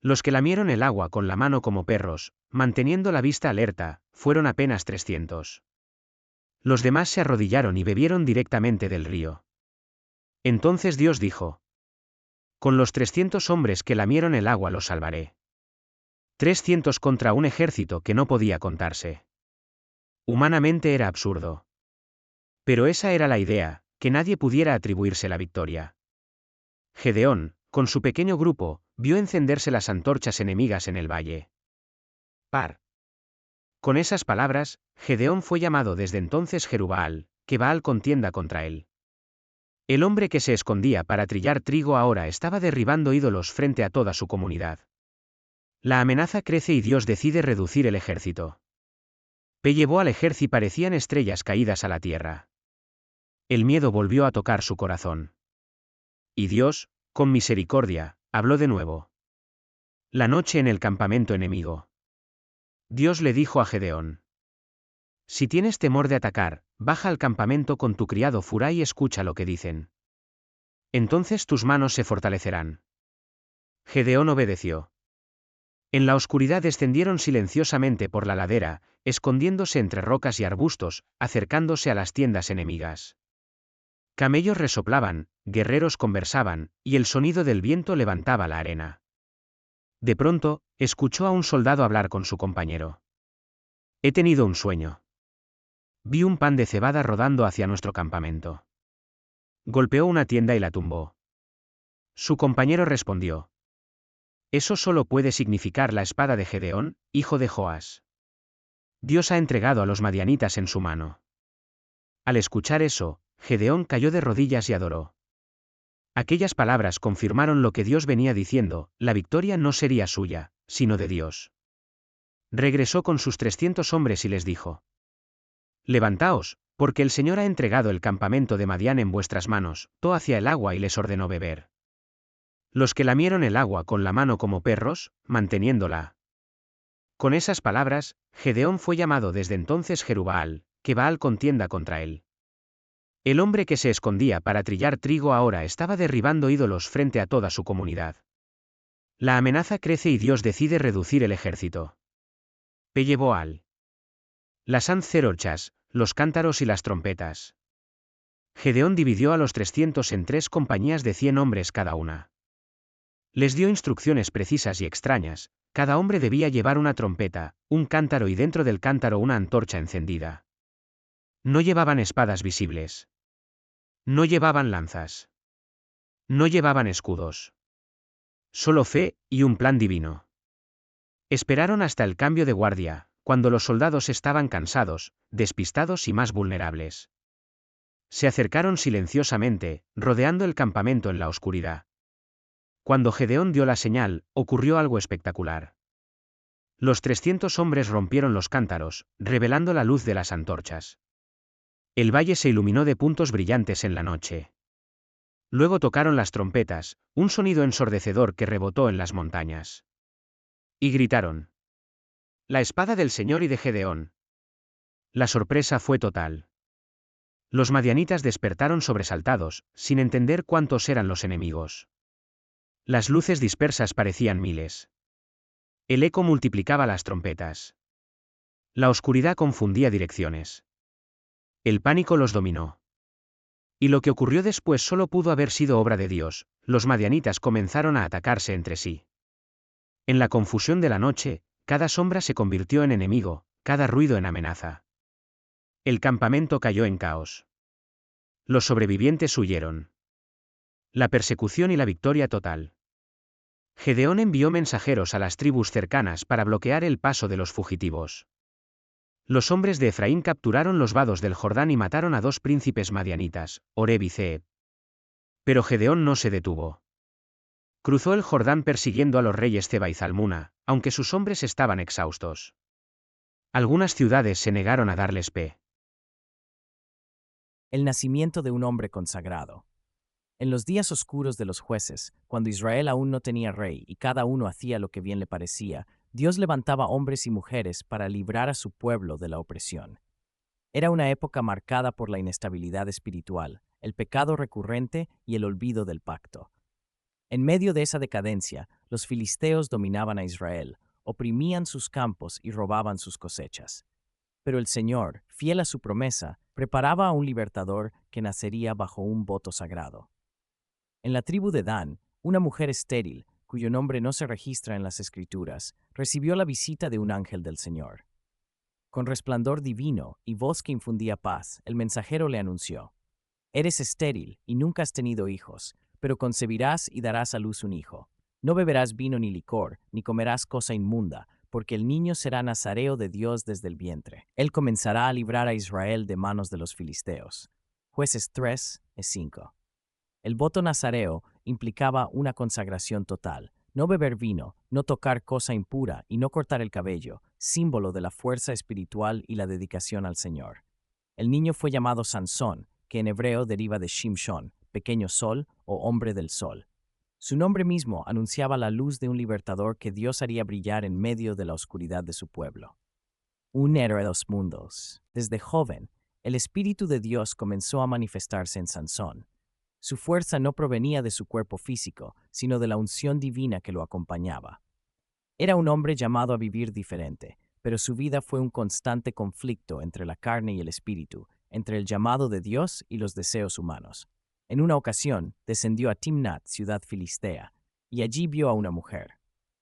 Los que lamieron el agua con la mano como perros, manteniendo la vista alerta, fueron apenas 300. Los demás se arrodillaron y bebieron directamente del río. Entonces Dios dijo: con los 300 hombres que lamieron el agua los salvaré. 300 contra un ejército que no podía contarse. Humanamente era absurdo. Pero esa era la idea, que nadie pudiera atribuirse la victoria. Gedeón, con su pequeño grupo, vio encenderse las antorchas enemigas en el valle. Con esas palabras, Gedeón fue llamado desde entonces Jerubbaal, que Baal contienda contra él. El hombre que se escondía para trillar trigo ahora estaba derribando ídolos frente a toda su comunidad. La amenaza crece y Dios decide reducir el ejército. Llevó al ejército y parecían estrellas caídas a la tierra. El miedo volvió a tocar su corazón. Y Dios, con misericordia, habló de nuevo. La noche en el campamento enemigo. Dios le dijo a Gedeón: si tienes temor de atacar, baja al campamento con tu criado Furá y escucha lo que dicen. Entonces tus manos se fortalecerán. Gedeón obedeció. En la oscuridad descendieron silenciosamente por la ladera, escondiéndose entre rocas y arbustos, acercándose a las tiendas enemigas. Camellos resoplaban, guerreros conversaban, y el sonido del viento levantaba la arena. De pronto, escuchó a un soldado hablar con su compañero. He tenido un sueño. Vi un pan de cebada rodando hacia nuestro campamento. Golpeó una tienda y la tumbó. Su compañero respondió: eso solo puede significar la espada de Gedeón, hijo de Joás. Dios ha entregado a los madianitas en su mano. Al escuchar eso, Gedeón cayó de rodillas y adoró. Aquellas palabras confirmaron lo que Dios venía diciendo: la victoria no sería suya, sino de Dios. Regresó con sus 300 hombres y les dijo: levantaos, porque el Señor ha entregado el campamento de Madián en vuestras manos. Tó hacia el agua y les ordenó beber. Los que lamieron el agua con la mano como perros, manteniéndola. Con esas palabras, Gedeón fue llamado desde entonces Jerubbaal, que Baal contienda contra él. El hombre que se escondía para trillar trigo ahora estaba derribando ídolos frente a toda su comunidad. La amenaza crece y Dios decide reducir el ejército. Peyeboal. Las antorchas, los cántaros y las trompetas. Gedeón dividió a los 300 en 3 compañías de 100 hombres cada una. Les dio instrucciones precisas y extrañas: cada hombre debía llevar una trompeta, un cántaro y dentro del cántaro una antorcha encendida. No llevaban espadas visibles. No llevaban lanzas. No llevaban escudos. Solo fe, y un plan divino. Esperaron hasta el cambio de guardia, cuando los soldados estaban cansados, despistados y más vulnerables. Se acercaron silenciosamente, rodeando el campamento en la oscuridad. Cuando Gedeón dio la señal, ocurrió algo espectacular. Los 300 hombres rompieron los cántaros, revelando la luz de las antorchas. El valle se iluminó de puntos brillantes en la noche. Luego tocaron las trompetas, un sonido ensordecedor que rebotó en las montañas. Y gritaron: la espada del Señor y de Gedeón. La sorpresa fue total. Los madianitas despertaron sobresaltados, sin entender cuántos eran los enemigos. Las luces dispersas parecían miles. El eco multiplicaba las trompetas. La oscuridad confundía direcciones. El pánico los dominó. Y lo que ocurrió después solo pudo haber sido obra de Dios: los madianitas comenzaron a atacarse entre sí. En la confusión de la noche, cada sombra se convirtió en enemigo, cada ruido en amenaza. El campamento cayó en caos. Los sobrevivientes huyeron. La persecución y la victoria total. Gedeón envió mensajeros a las tribus cercanas para bloquear el paso de los fugitivos. Los hombres de Efraín capturaron los vados del Jordán y mataron a 2 príncipes madianitas, Oreb y Zeeb. Pero Gedeón no se detuvo. Cruzó el Jordán persiguiendo a los reyes Zeba y Zalmuna, aunque sus hombres estaban exhaustos. Algunas ciudades se negaron a darles pie. El nacimiento de un hombre consagrado. En los días oscuros de los jueces, cuando Israel aún no tenía rey y cada uno hacía lo que bien le parecía, Dios levantaba hombres y mujeres para librar a su pueblo de la opresión. Era una época marcada por la inestabilidad espiritual, el pecado recurrente y el olvido del pacto. En medio de esa decadencia, los filisteos dominaban a Israel, oprimían sus campos y robaban sus cosechas. Pero el Señor, fiel a su promesa, preparaba a un libertador que nacería bajo un voto sagrado. En la tribu de Dan, una mujer estéril, cuyo nombre no se registra en las Escrituras, recibió la visita de un ángel del Señor. Con resplandor divino y voz que infundía paz, el mensajero le anunció: «Eres estéril y nunca has tenido hijos, pero concebirás y darás a luz un hijo. No beberás vino ni licor, ni comerás cosa inmunda, porque el niño será nazareo de Dios desde el vientre. Él comenzará a librar a Israel de manos de los filisteos». Jueces 3:5. El voto nazareo implicaba una consagración total: no beber vino, no tocar cosa impura y no cortar el cabello, símbolo de la fuerza espiritual y la dedicación al Señor. El niño fue llamado Sansón, que en hebreo deriva de Shimshon, pequeño sol o hombre del sol. Su nombre mismo anunciaba la luz de un libertador que Dios haría brillar en medio de la oscuridad de su pueblo. Un héroe de los mundos. Desde joven, el Espíritu de Dios comenzó a manifestarse en Sansón. Su fuerza no provenía de su cuerpo físico, sino de la unción divina que lo acompañaba. Era un hombre llamado a vivir diferente, pero su vida fue un constante conflicto entre la carne y el espíritu, entre el llamado de Dios y los deseos humanos. En una ocasión, descendió a Timnat, ciudad filistea, y allí vio a una mujer.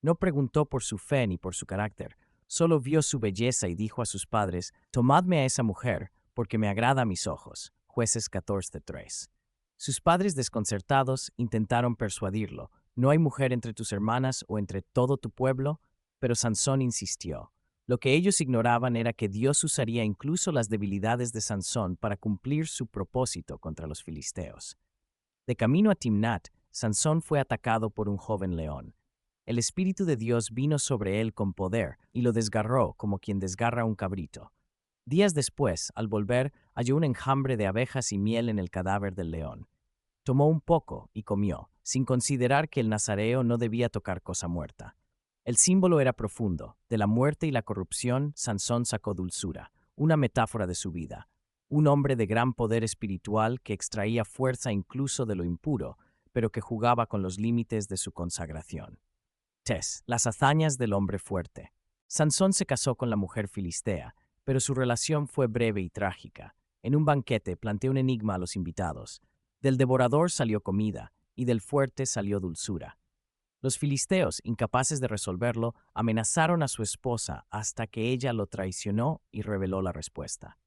No preguntó por su fe ni por su carácter, solo vio su belleza y dijo a sus padres: «Tomadme a esa mujer, porque me agrada a mis ojos». Jueces 14:3. Sus padres, desconcertados, intentaron persuadirlo: «¿No hay mujer entre tus hermanas o entre todo tu pueblo?». Pero Sansón insistió. Lo que ellos ignoraban era que Dios usaría incluso las debilidades de Sansón para cumplir su propósito contra los filisteos. De camino a Timnat, Sansón fue atacado por un joven león. El Espíritu de Dios vino sobre él con poder y lo desgarró como quien desgarra un cabrito. Días después, al volver, halló un enjambre de abejas y miel en el cadáver del león. Tomó un poco y comió, sin considerar que el nazareo no debía tocar cosa muerta. El símbolo era profundo: de la muerte y la corrupción, Sansón sacó dulzura, una metáfora de su vida. Un hombre de gran poder espiritual que extraía fuerza incluso de lo impuro, pero que jugaba con los límites de su consagración. Las hazañas del hombre fuerte. Sansón se casó con la mujer filistea, pero su relación fue breve y trágica. En un banquete planteó un enigma a los invitados. Del devorador salió comida, y del fuerte salió dulzura. Los filisteos, incapaces de resolverlo, amenazaron a su esposa hasta que ella lo traicionó y reveló la respuesta.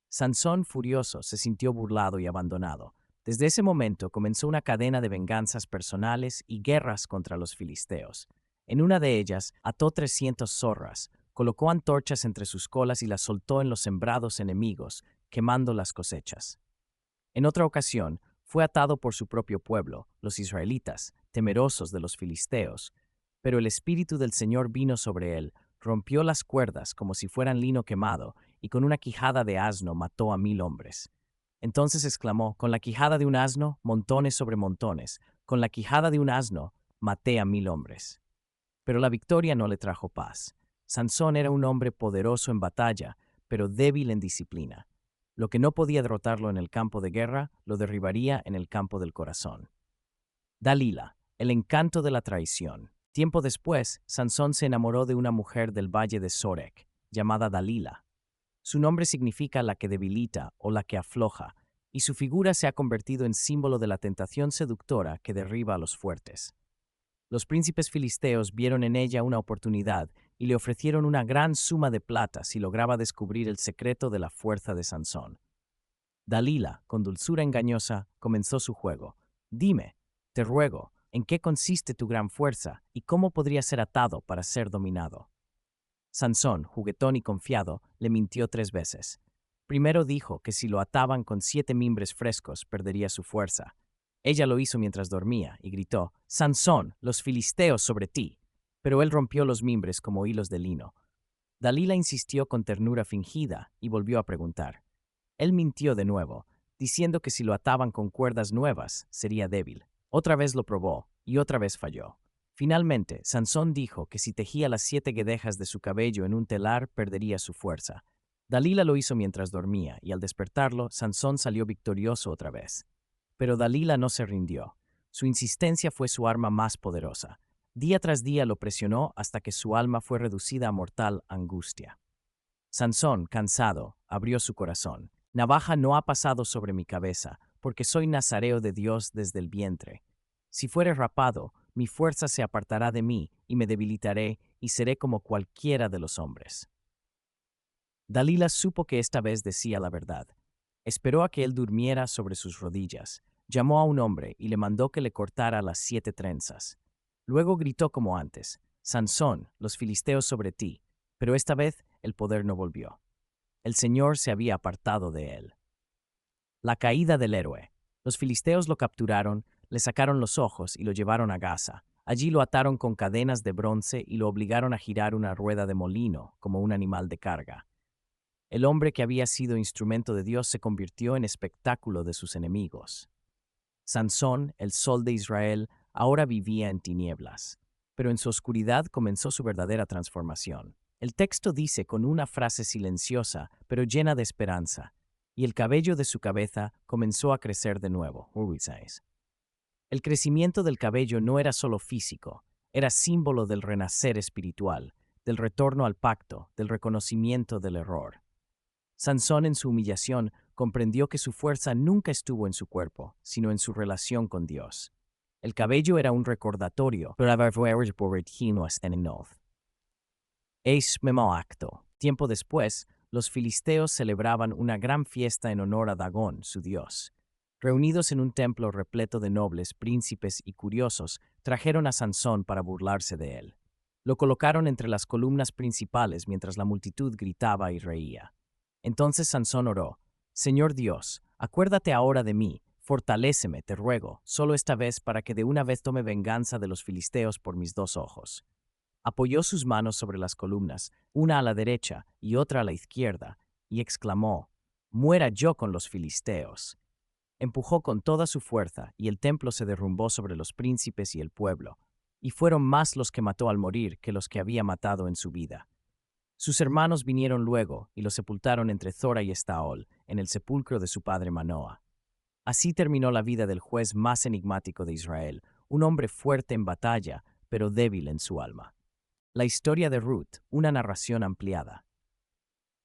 Sansón, furioso, se sintió burlado y abandonado. Desde ese momento comenzó una cadena de venganzas personales y guerras contra los filisteos. En una de ellas, ató 300 zorras, colocó antorchas entre sus colas y las soltó en los sembrados enemigos, quemando las cosechas. En otra ocasión, fue atado por su propio pueblo, los israelitas, temerosos de los filisteos. Pero el Espíritu del Señor vino sobre él, rompió las cuerdas como si fueran lino quemado, y con una quijada de asno mató a 1000 hombres. Entonces exclamó: «Con la quijada de un asno, montones sobre montones; con la quijada de un asno, maté a 1000 hombres». Pero la victoria no le trajo paz. Sansón era un hombre poderoso en batalla, pero débil en disciplina. Lo que no podía derrotarlo en el campo de guerra, lo derribaría en el campo del corazón. Dalila, el encanto de la traición. Tiempo después, Sansón se enamoró de una mujer del valle de Sorek, llamada Dalila. Su nombre significa la que debilita o la que afloja, y su figura se ha convertido en símbolo de la tentación seductora que derriba a los fuertes. Los príncipes filisteos vieron en ella una oportunidad y le ofrecieron una gran suma de plata si lograba descubrir el secreto de la fuerza de Sansón. Dalila, con dulzura engañosa, comenzó su juego. «Dime, te ruego, ¿en qué consiste tu gran fuerza y cómo podría ser atado para ser dominado?». Sansón, juguetón y confiado, le mintió 3 veces. Primero dijo que si lo ataban con 7 mimbres frescos perdería su fuerza. Ella lo hizo mientras dormía y gritó, «Sansón, los filisteos sobre ti». Pero él rompió los mimbres como hilos de lino. Dalila insistió con ternura fingida y volvió a preguntar. Él mintió de nuevo, diciendo que si lo ataban con cuerdas nuevas, sería débil. Otra vez lo probó y otra vez falló. Finalmente, Sansón dijo que si tejía las 7 guedejas de su cabello en un telar, perdería su fuerza. Dalila lo hizo mientras dormía y al despertarlo, Sansón salió victorioso otra vez. Pero Dalila no se rindió. Su insistencia fue su arma más poderosa. Día tras día lo presionó hasta que su alma fue reducida a mortal angustia. Sansón, cansado, abrió su corazón. Navaja no ha pasado sobre mi cabeza, porque soy nazareo de Dios desde el vientre. Si fuere rapado, mi fuerza se apartará de mí y me debilitaré y seré como cualquiera de los hombres. Dalila supo que esta vez decía la verdad. Esperó a que él durmiera sobre sus rodillas. Llamó a un hombre y le mandó que le cortara las 7 trenzas. Luego gritó como antes, «Sansón, los filisteos sobre ti», pero esta vez el poder no volvió. El Señor se había apartado de él. La caída del héroe. Los filisteos lo capturaron, le sacaron los ojos y lo llevaron a Gaza. Allí lo ataron con cadenas de bronce y lo obligaron a girar una rueda de molino, como un animal de carga. El hombre que había sido instrumento de Dios se convirtió en espectáculo de sus enemigos. Sansón, el sol de Israel, ahora vivía en tinieblas, pero en su oscuridad comenzó su verdadera transformación. El texto dice con una frase silenciosa, pero llena de esperanza, y el cabello de su cabeza comenzó a crecer de nuevo. El crecimiento del cabello no era solo físico, era símbolo del renacer espiritual, del retorno al pacto, del reconocimiento del error. Sansón en su humillación comprendió que su fuerza nunca estuvo en su cuerpo, sino en su relación con Dios. El cabello era un recordatorio. Acto. Tiempo después, los filisteos celebraban una gran fiesta en honor a Dagón, su dios. Reunidos en un templo repleto de nobles, príncipes y curiosos, trajeron a Sansón para burlarse de él. Lo colocaron entre las columnas principales mientras la multitud gritaba y reía. Entonces Sansón oró, «Señor Dios, acuérdate ahora de mí, fortaléceme, te ruego, solo esta vez para que de una vez tome venganza de los filisteos por mis 2 ojos». Apoyó sus manos sobre las columnas, una a la derecha y otra a la izquierda, y exclamó, «Muera yo con los filisteos». Empujó con toda su fuerza y el templo se derrumbó sobre los príncipes y el pueblo, y fueron más los que mató al morir que los que había matado en su vida. Sus hermanos vinieron luego y lo sepultaron entre Zora y Estaol, en el sepulcro de su padre Manoa. Así terminó la vida del juez más enigmático de Israel, un hombre fuerte en batalla, pero débil en su alma. La historia de Ruth, una narración ampliada.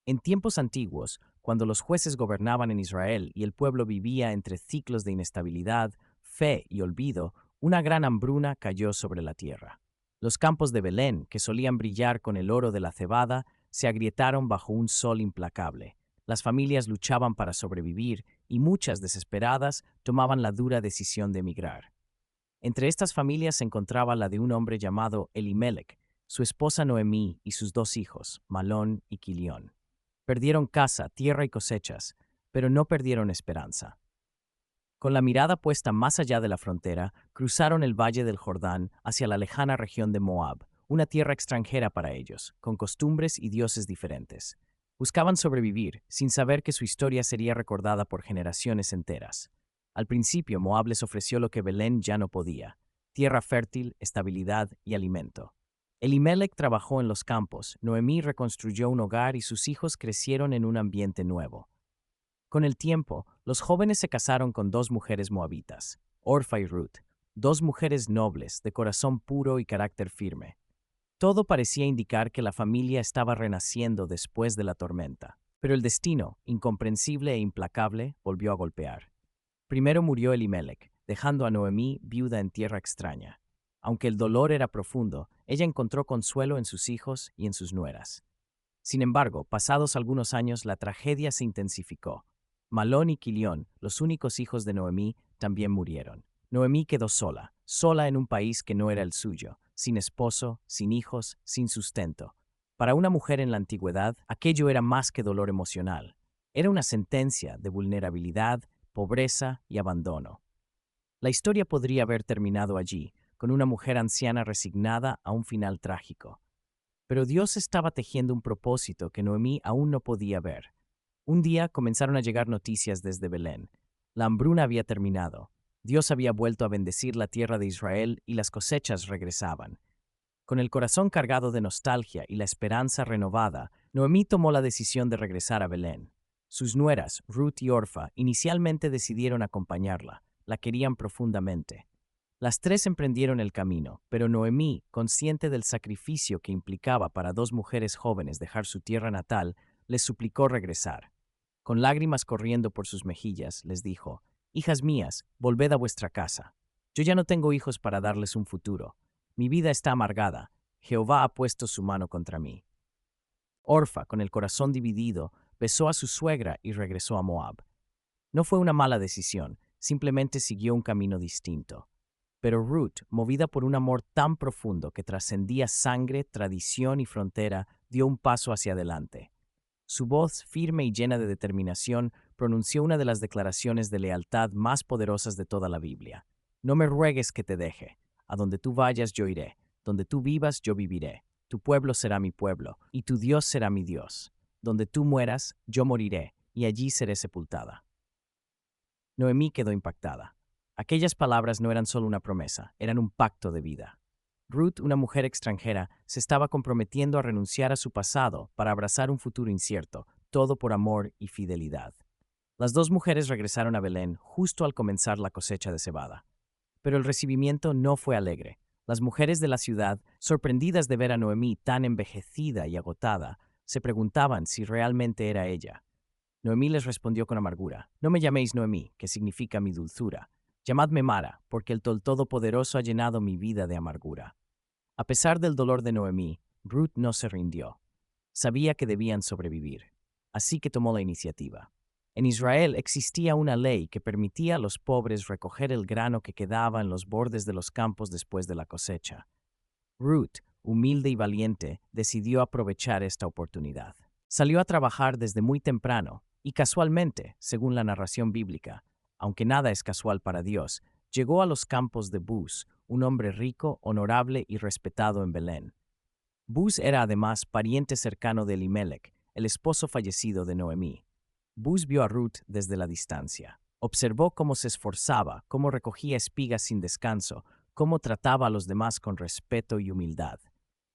En tiempos antiguos, cuando los jueces gobernaban en Israel y el pueblo vivía entre ciclos de inestabilidad, fe y olvido, una gran hambruna cayó sobre la tierra. Los campos de Belén, que solían brillar con el oro de la cebada, se agrietaron bajo un sol implacable. Las familias luchaban para sobrevivir y muchas, desesperadas, tomaban la dura decisión de emigrar. Entre estas familias se encontraba la de un hombre llamado Elimelec, su esposa Noemí y sus 2 hijos, Malón y Quilión. Perdieron casa, tierra y cosechas, pero no perdieron esperanza. Con la mirada puesta más allá de la frontera, cruzaron el valle del Jordán hacia la lejana región de Moab, una tierra extranjera para ellos, con costumbres y dioses diferentes. Buscaban sobrevivir, sin saber que su historia sería recordada por generaciones enteras. Al principio, Moab les ofreció lo que Belén ya no podía: tierra fértil, estabilidad y alimento. Elimelec trabajó en los campos, Noemí reconstruyó un hogar y sus hijos crecieron en un ambiente nuevo. Con el tiempo, los jóvenes se casaron con 2 mujeres moabitas, Orfa y Ruth, 2 mujeres nobles, de corazón puro y carácter firme. Todo parecía indicar que la familia estaba renaciendo después de la tormenta, pero el destino, incomprensible e implacable, volvió a golpear. Primero murió Elimelec, dejando a Noemí viuda en tierra extraña. Aunque el dolor era profundo, ella encontró consuelo en sus hijos y en sus nueras. Sin embargo, pasados algunos años, la tragedia se intensificó. Malón y Quilión, los únicos hijos de Noemí, también murieron. Noemí quedó sola, sola en un país que no era el suyo, sin esposo, sin hijos, sin sustento. Para una mujer en la antigüedad, aquello era más que dolor emocional. Era una sentencia de vulnerabilidad, pobreza y abandono. La historia podría haber terminado allí, con una mujer anciana resignada a un final trágico. Pero Dios estaba tejiendo un propósito que Noemí aún no podía ver. Un día comenzaron a llegar noticias desde Belén. La hambruna había terminado. Dios había vuelto a bendecir la tierra de Israel y las cosechas regresaban. Con el corazón cargado de nostalgia y la esperanza renovada, Noemí tomó la decisión de regresar a Belén. Sus nueras, Ruth y Orfa, inicialmente decidieron acompañarla. La querían profundamente. Las tres emprendieron el camino, pero Noemí, consciente del sacrificio que implicaba para dos mujeres jóvenes dejar su tierra natal, les suplicó regresar. Con lágrimas corriendo por sus mejillas, les dijo: «Hijas mías, volved a vuestra casa. Yo ya no tengo hijos para darles un futuro. Mi vida está amargada. Jehová ha puesto su mano contra mí». Orfa, con el corazón dividido, besó a su suegra y regresó a Moab. No fue una mala decisión, simplemente siguió un camino distinto. Pero Ruth, movida por un amor tan profundo que trascendía sangre, tradición y frontera, dio un paso hacia adelante. Su voz, firme y llena de determinación, pronunció una de las declaraciones de lealtad más poderosas de toda la Biblia. «No me ruegues que te deje. A donde tú vayas yo iré. Donde tú vivas yo viviré. Tu pueblo será mi pueblo, y tu Dios será mi Dios. Donde tú mueras, yo moriré, y allí seré sepultada». Noemí quedó impactada. Aquellas palabras no eran solo una promesa, eran un pacto de vida. Ruth, una mujer extranjera, se estaba comprometiendo a renunciar a su pasado para abrazar un futuro incierto, todo por amor y fidelidad. Las dos mujeres regresaron a Belén justo al comenzar la cosecha de cebada. Pero el recibimiento no fue alegre. Las mujeres de la ciudad, sorprendidas de ver a Noemí tan envejecida y agotada, se preguntaban si realmente era ella. Noemí les respondió con amargura: «No me llaméis Noemí, que significa mi dulzura. Llamadme Mara, porque el Todopoderoso ha llenado mi vida de amargura». A pesar del dolor de Noemí, Ruth no se rindió. Sabía que debían sobrevivir, así que tomó la iniciativa. En Israel existía una ley que permitía a los pobres recoger el grano que quedaba en los bordes de los campos después de la cosecha. Ruth, humilde y valiente, decidió aprovechar esta oportunidad. Salió a trabajar desde muy temprano y casualmente, según la narración bíblica, aunque nada es casual para Dios, llegó a los campos de Buz, un hombre rico, honorable y respetado en Belén. Buz era además pariente cercano de Elimelech, el esposo fallecido de Noemí. Buz vio a Ruth desde la distancia. Observó cómo se esforzaba, cómo recogía espigas sin descanso, cómo trataba a los demás con respeto y humildad.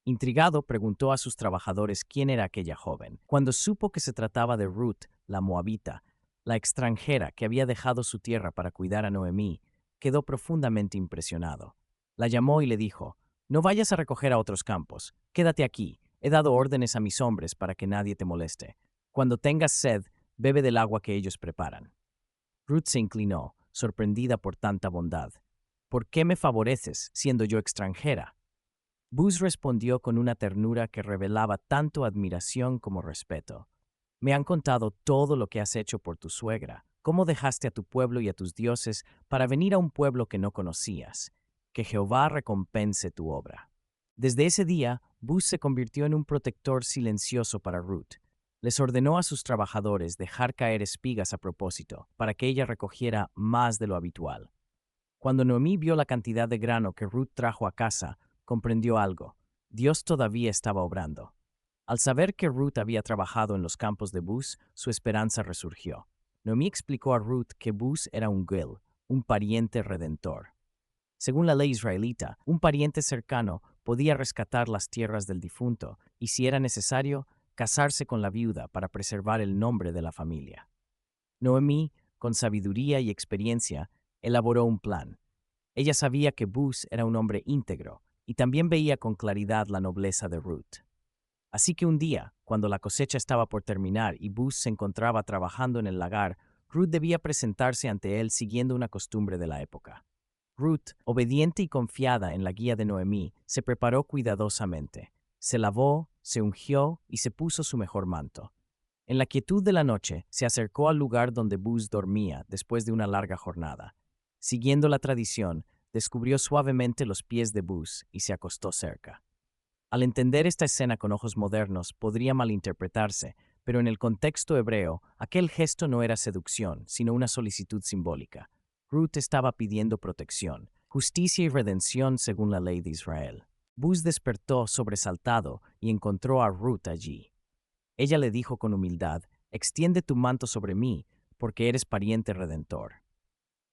Intrigado, preguntó a sus trabajadores quién era aquella joven. Cuando supo que se trataba de Ruth, la moabita, la extranjera que había dejado su tierra para cuidar a Noemí, quedó profundamente impresionado. La llamó y le dijo: «No vayas a recoger a otros campos, quédate aquí. He dado órdenes a mis hombres para que nadie te moleste. Cuando tengas sed, bebe del agua que ellos preparan». Ruth se inclinó, sorprendida por tanta bondad. «¿Por qué me favoreces, siendo yo extranjera?». Buz respondió con una ternura que revelaba tanto admiración como respeto. «Me han contado todo lo que has hecho por tu suegra, cómo dejaste a tu pueblo y a tus dioses para venir a un pueblo que no conocías. Que Jehová recompense tu obra». Desde ese día, Buz se convirtió en un protector silencioso para Ruth. Les ordenó a sus trabajadores dejar caer espigas a propósito, para que ella recogiera más de lo habitual. Cuando Noemí vio la cantidad de grano que Ruth trajo a casa, comprendió algo: Dios todavía estaba obrando. Al saber que Ruth había trabajado en los campos de Buz, su esperanza resurgió. Noemí explicó a Ruth que Buz era un Gil, un pariente redentor. Según la ley israelita, un pariente cercano podía rescatar las tierras del difunto y, si era necesario, casarse con la viuda para preservar el nombre de la familia. Noemí, con sabiduría y experiencia, elaboró un plan. Ella sabía que Buz era un hombre íntegro y también veía con claridad la nobleza de Ruth. Así que un día, cuando la cosecha estaba por terminar y Buz se encontraba trabajando en el lagar, Ruth debía presentarse ante él siguiendo una costumbre de la época. Ruth, obediente y confiada en la guía de Noemí, se preparó cuidadosamente. Se lavó, se ungió y se puso su mejor manto. En la quietud de la noche, se acercó al lugar donde Buz dormía después de una larga jornada. Siguiendo la tradición, descubrió suavemente los pies de Buz y se acostó cerca. Al entender esta escena con ojos modernos, podría malinterpretarse, pero en el contexto hebreo, aquel gesto no era seducción, sino una solicitud simbólica. Ruth estaba pidiendo protección, justicia y redención según la ley de Israel. Buz despertó sobresaltado y encontró a Ruth allí. Ella le dijo con humildad: «Extiende tu manto sobre mí, porque eres pariente redentor».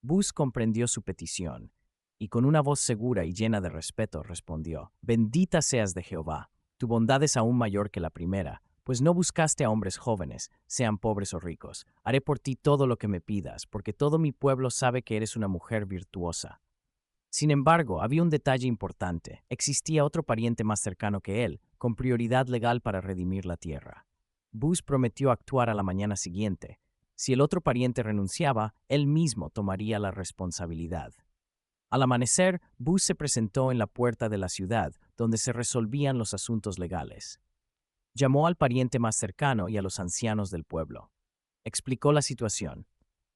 Buz comprendió su petición, y con una voz segura y llena de respeto respondió: «Bendita seas de Jehová, tu bondad es aún mayor que la primera, pues no buscaste a hombres jóvenes, sean pobres o ricos. Haré por ti todo lo que me pidas, porque todo mi pueblo sabe que eres una mujer virtuosa». Sin embargo, había un detalle importante. Existía otro pariente más cercano que él, con prioridad legal para redimir la tierra. Buz prometió actuar a la mañana siguiente. Si el otro pariente renunciaba, él mismo tomaría la responsabilidad. Al amanecer, Buz se presentó en la puerta de la ciudad, donde se resolvían los asuntos legales. Llamó al pariente más cercano y a los ancianos del pueblo. Explicó la situación.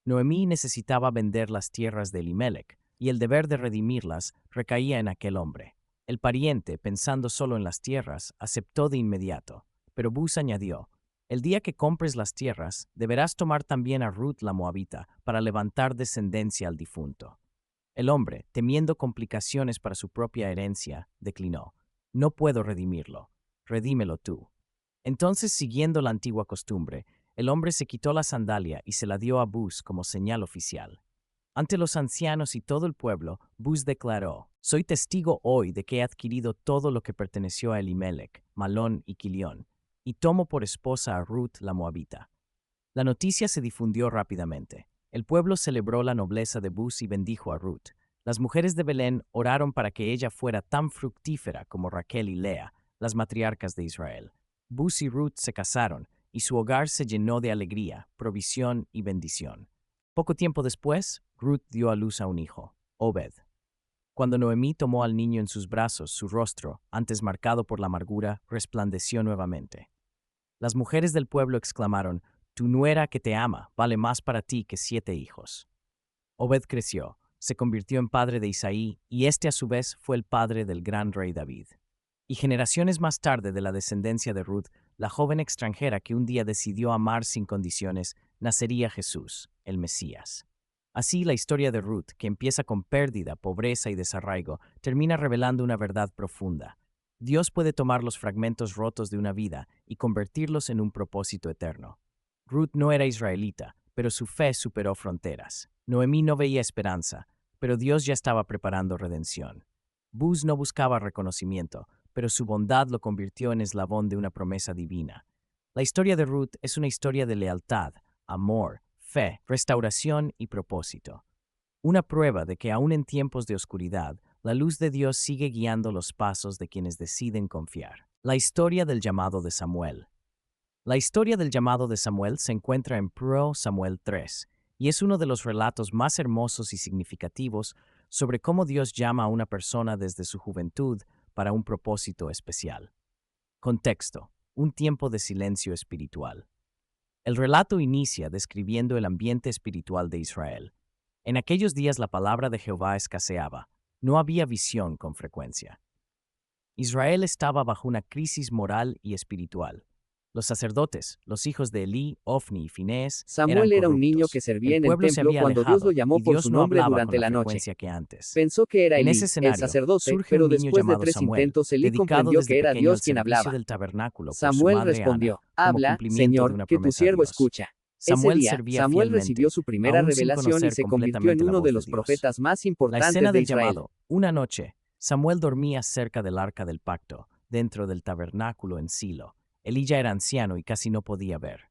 Noemí necesitaba vender las tierras de Elimelec, y el deber de redimirlas recaía en aquel hombre. El pariente, pensando solo en las tierras, aceptó de inmediato, pero Buz añadió: «El día que compres las tierras, deberás tomar también a Ruth la moabita para levantar descendencia al difunto». El hombre, temiendo complicaciones para su propia herencia, declinó: «No puedo redimirlo, redímelo tú». Entonces, siguiendo la antigua costumbre, el hombre se quitó la sandalia y se la dio a Buz como señal oficial. Ante los ancianos y todo el pueblo, Buz declaró: «Soy testigo hoy de que he adquirido todo lo que perteneció a Elimelec, Malón y Quilión, y tomo por esposa a Ruth la moabita». La noticia se difundió rápidamente. El pueblo celebró la nobleza de Buz y bendijo a Ruth. Las mujeres de Belén oraron para que ella fuera tan fructífera como Raquel y Lea, las matriarcas de Israel. Buz y Ruth se casaron, y su hogar se llenó de alegría, provisión y bendición. Poco tiempo después, Ruth dio a luz a un hijo, Obed. Cuando Noemí tomó al niño en sus brazos, su rostro, antes marcado por la amargura, resplandeció nuevamente. Las mujeres del pueblo exclamaron: «Tu nuera que te ama vale más para ti que 7 hijos». Obed creció, se convirtió en padre de Isaí, y este a su vez fue el padre del gran rey David. Y generaciones más tarde, de la descendencia de Ruth, la joven extranjera que un día decidió amar sin condiciones, nacería Jesús, el Mesías. Así, la historia de Ruth, que empieza con pérdida, pobreza y desarraigo, termina revelando una verdad profunda. Dios puede tomar los fragmentos rotos de una vida y convertirlos en un propósito eterno. Ruth no era israelita, pero su fe superó fronteras. Noemí no veía esperanza, pero Dios ya estaba preparando redención. Buz no buscaba reconocimiento, pero su bondad lo convirtió en eslabón de una promesa divina. La historia de Ruth es una historia de lealtad, amor, fe, restauración y propósito. Una prueba de que aún en tiempos de oscuridad, la luz de Dios sigue guiando los pasos de quienes deciden confiar. La historia del llamado de Samuel. La historia del llamado de Samuel se encuentra en 1 Samuel 3, y es uno de los relatos más hermosos y significativos sobre cómo Dios llama a una persona desde su juventud para un propósito especial. Contexto: un tiempo de silencio espiritual. El relato inicia describiendo el ambiente espiritual de Israel. En aquellos días la palabra de Jehová escaseaba, no había visión con frecuencia. Israel estaba bajo una crisis moral y espiritual. Los sacerdotes, los hijos de Elí, Ofni y Finés, Samuel eran era un niño corruptos. que servía en El el pueblo se templo había cuando Dios alejado, lo llamó y por Dios su no nombre hablaba durante con la la noche. frecuencia que antes. Pensó que era En Elí, ese el escenario, sacerdote, surge pero un niño después de llamado 3 Samuel, intentos Elí dedicado comprendió desde que era pequeño al Dios quien servicio hablaba. del tabernáculo por su Samuel madre respondió: Ana, como «Habla, cumplimiento de Señor, una que tu promesa a siervo Dios. escucha». Ese Samuel día, servía Samuel fielmente, recibió su primera aún sin revelación y conocer se convirtió en completamente la uno voz de de los Dios. profetas más La importantes escena de del Israel. llamado. Una noche, Samuel dormía cerca del arca del pacto, dentro del tabernáculo en Silo. Elí ya era anciano y casi no podía ver.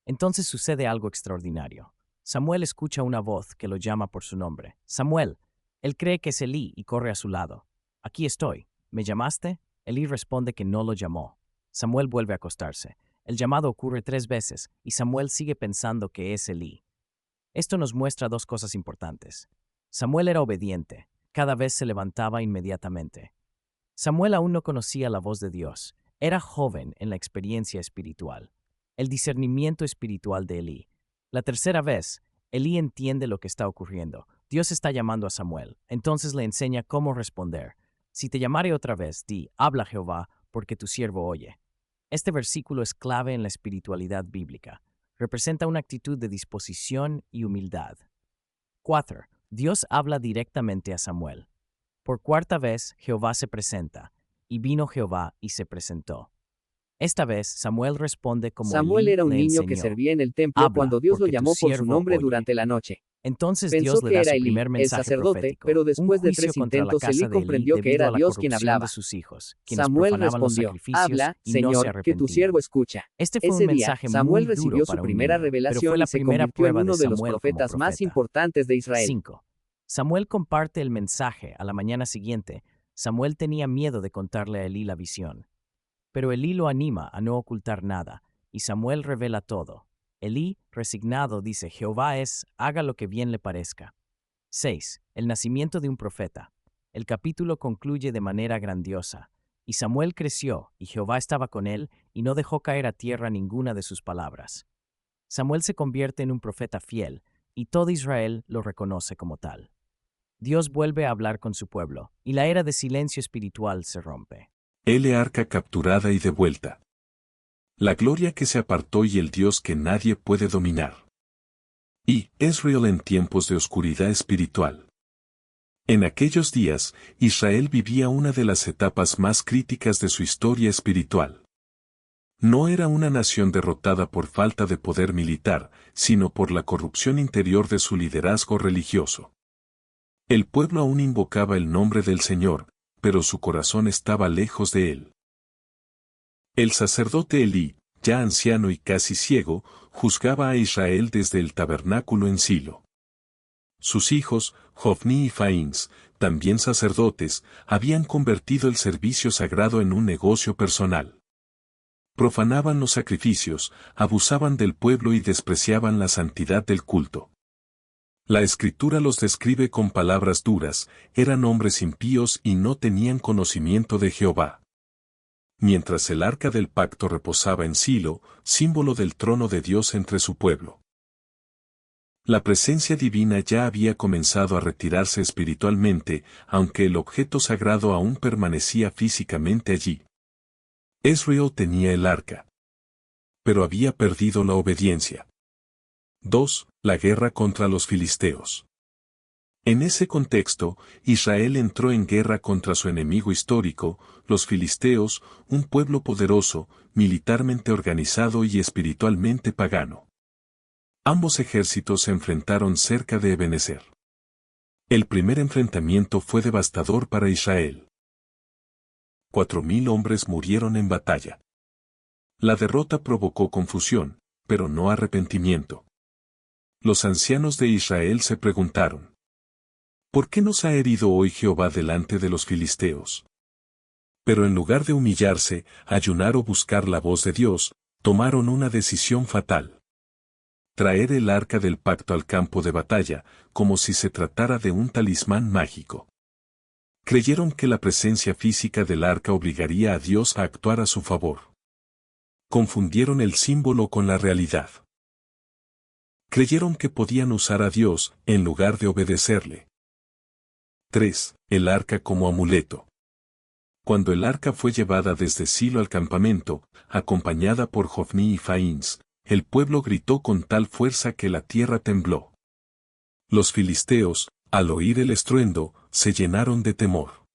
Entonces sucede algo extraordinario. Samuel escucha una voz que lo llama por su nombre. «Samuel». Él cree que es Elí y corre a su lado. «Aquí estoy. ¿Me llamaste?» Elí responde que no lo llamó. Samuel vuelve a acostarse. El llamado ocurre 3 veces y Samuel sigue pensando que es Elí. Esto nos muestra 2 cosas importantes. Samuel era obediente. Cada vez se levantaba inmediatamente. Samuel aún no conocía la voz de Dios. Era joven en la experiencia espiritual. El discernimiento espiritual de Elí. La tercera vez, Elí entiende lo que está ocurriendo. Dios está llamando a Samuel. Entonces le enseña cómo responder. Si te llamare otra vez, di, habla Jehová, porque tu siervo oye. Este versículo es clave en la espiritualidad bíblica. Representa una actitud de disposición y humildad. 4. Dios habla directamente a Samuel. Por cuarta vez, Jehová se presenta, y vino Jehová y se presentó. Esta vez, Samuel responde como Samuel Elí era un le niño que enseñó. servía en el templo Habla, cuando Dios lo porque tu llamó por su siervo nombre oye. durante la noche. Entonces Pensó Dios le que da era su Elí, primer el mensaje sacerdote, profético, pero un después de juicio 3 contra la intentos casa Elí de Elí comprendió que debido era a la Dios quien corrupción hablaba. de sus hijos, quienes Samuel profanaban los respondió, sacrificios habla, y no se Señor, que tu arrepentían. siervo escucha. Este fue un Ese día, mensaje Samuel muy duro recibió su para un primera niño, pero revelación fue la y se primera convirtió en prueba uno de de los Samuel como profetas más profeta. importantes de Israel. 5. Samuel comparte el mensaje a la mañana siguiente. Samuel tenía miedo de contarle a Elí la visión. Pero Elí lo anima a no ocultar nada, y Samuel revela todo. Elí, resignado, dice, Jehová es, haga lo que bien le parezca. 6. El nacimiento de un profeta. El capítulo concluye de manera grandiosa. Y Samuel creció, y Jehová estaba con él, y no dejó caer a tierra ninguna de sus palabras. Samuel se convierte en un profeta fiel, y todo Israel lo reconoce como tal. Dios vuelve a hablar con su pueblo, y la era de silencio espiritual se rompe. El arca capturada y devuelta. La gloria que se apartó y el Dios que nadie puede dominar. Y Israel en tiempos de oscuridad espiritual. En aquellos días, Israel vivía una de las etapas más críticas de su historia espiritual. No era una nación derrotada por falta de poder militar, sino por la corrupción interior de su liderazgo religioso. El pueblo aún invocaba el nombre del Señor, pero su corazón estaba lejos de él. El sacerdote Elí, ya anciano y casi ciego, juzgaba a Israel desde el tabernáculo en Silo. Sus hijos, Hofni y Faíns, también sacerdotes, habían convertido el servicio sagrado en un negocio personal. Profanaban los sacrificios, abusaban del pueblo y despreciaban la santidad del culto. La Escritura los describe con palabras duras, eran hombres impíos y no tenían conocimiento de Jehová. Mientras el arca del pacto reposaba en Silo, símbolo del trono de Dios entre su pueblo. La presencia divina ya había comenzado a retirarse espiritualmente, aunque el objeto sagrado aún permanecía físicamente allí. Israel tenía el arca, pero había perdido la obediencia. 2. La guerra contra los filisteos. En ese contexto, Israel entró en guerra contra su enemigo histórico, los filisteos, un pueblo poderoso, militarmente organizado y espiritualmente pagano. Ambos ejércitos se enfrentaron cerca de Ebenezer. El primer enfrentamiento fue devastador para Israel. 4.000 hombres murieron en batalla. La derrota provocó confusión, pero no arrepentimiento. Los ancianos de Israel se preguntaron: ¿por qué nos ha herido hoy Jehová delante de los filisteos? Pero en lugar de humillarse, ayunar o buscar la voz de Dios, tomaron una decisión fatal. Traer el arca del pacto al campo de batalla, como si se tratara de un talismán mágico. Creyeron que la presencia física del arca obligaría a Dios a actuar a su favor. Confundieron el símbolo con la realidad. Creyeron que podían usar a Dios, en lugar de obedecerle. 3. El arca como amuleto. Cuando el arca fue llevada desde Silo al campamento, acompañada por Hofni y Faíns, el pueblo gritó con tal fuerza que la tierra tembló. Los filisteos, al oír el estruendo, se llenaron de temor.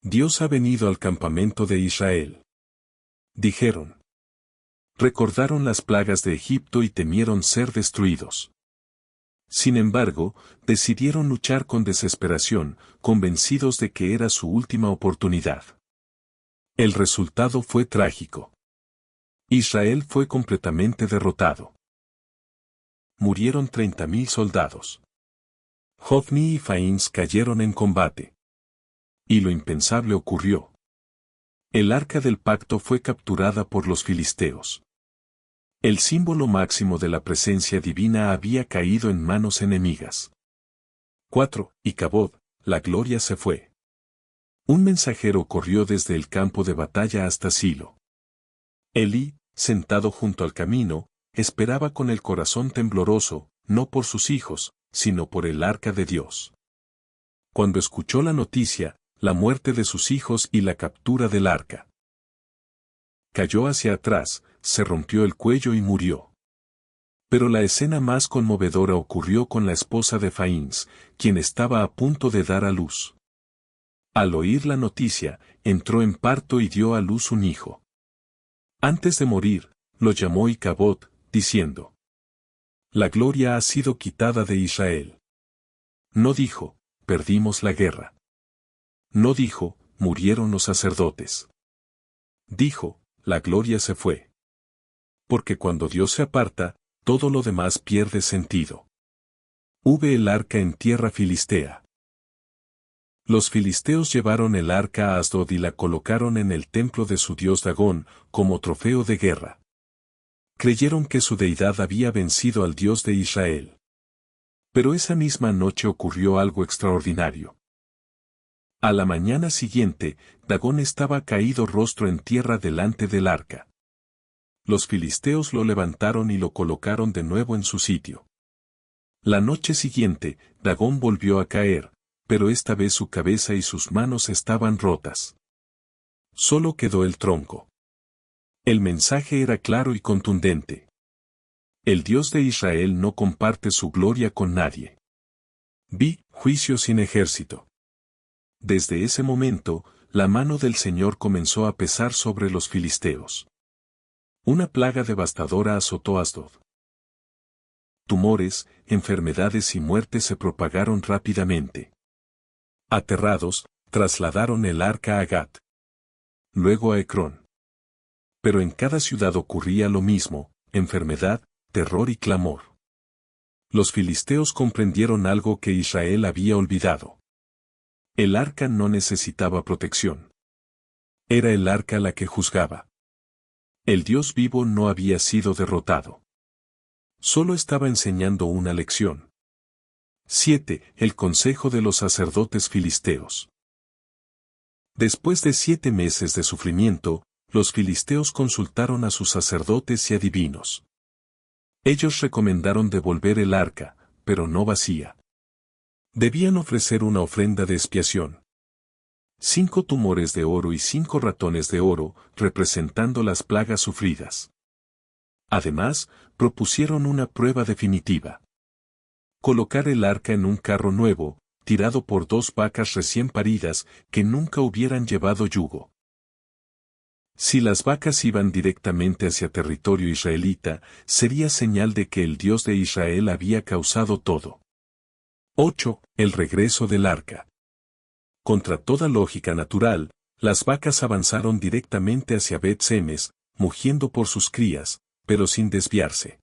Dios ha venido al campamento de Israel, dijeron. Recordaron las plagas de Egipto y temieron ser destruidos. Sin embargo, decidieron luchar con desesperación, convencidos de que era su última oportunidad. El resultado fue trágico. Israel fue completamente derrotado. Murieron 30.000 soldados. Hofni y Faíns cayeron en combate. Y lo impensable ocurrió. El arca del pacto fue capturada por los filisteos. El símbolo máximo de la presencia divina había caído en manos enemigas. 4. Y Cabod, la gloria se fue. Un mensajero corrió desde el campo de batalla hasta Silo. Elí, sentado junto al camino, esperaba con el corazón tembloroso, no por sus hijos, sino por el arca de Dios. Cuando escuchó la noticia, la muerte de sus hijos y la captura del arca. Cayó hacia atrás, se rompió el cuello y murió. Pero la escena más conmovedora ocurrió con la esposa de Faíns, quien estaba a punto de dar a luz. Al oír la noticia, entró en parto y dio a luz un hijo. Antes de morir, lo llamó Icabod, diciendo: La gloria ha sido quitada de Israel. No dijo: perdimos la guerra. No dijo: murieron los sacerdotes. Dijo: la gloria se fue. Porque cuando Dios se aparta, todo lo demás pierde sentido. El arca en tierra filistea. Los filisteos llevaron el arca a Asdod y la colocaron en el templo de su dios Dagón, como trofeo de guerra. Creyeron que su deidad había vencido al Dios de Israel. Pero esa misma noche ocurrió algo extraordinario. A la mañana siguiente, Dagón estaba caído rostro en tierra delante del arca. Los filisteos lo levantaron y lo colocaron de nuevo en su sitio. La noche siguiente, Dagón volvió a caer, pero esta vez su cabeza y sus manos estaban rotas. Solo quedó el tronco. El mensaje era claro y contundente. El Dios de Israel no comparte su gloria con nadie. Juicio sin ejército. Desde ese momento, la mano del Señor comenzó a pesar sobre los filisteos. Una plaga devastadora azotó Asdod. Tumores, enfermedades y muerte se propagaron rápidamente. Aterrados, trasladaron el arca a Gat. Luego a Ecrón. Pero en cada ciudad ocurría lo mismo: enfermedad, terror y clamor. Los filisteos comprendieron algo que Israel había olvidado. El arca no necesitaba protección. Era el arca la que juzgaba. El Dios vivo no había sido derrotado. Solo estaba enseñando una lección. 7. El consejo de los sacerdotes filisteos. Después de 7 meses de sufrimiento, los filisteos consultaron a sus sacerdotes y adivinos. Ellos recomendaron devolver el arca, pero no vacía. Debían ofrecer una ofrenda de expiación. 5 tumores de oro y 5 ratones de oro, representando las plagas sufridas. Además, propusieron una prueba definitiva. Colocar el arca en un carro nuevo, tirado por 2 vacas recién paridas, que nunca hubieran llevado yugo. Si las vacas iban directamente hacia territorio israelita, sería señal de que el Dios de Israel había causado todo. 8. El regreso del arca. Contra toda lógica natural, las vacas avanzaron directamente hacia Bet-Semes, mugiendo por sus crías, pero sin desviarse.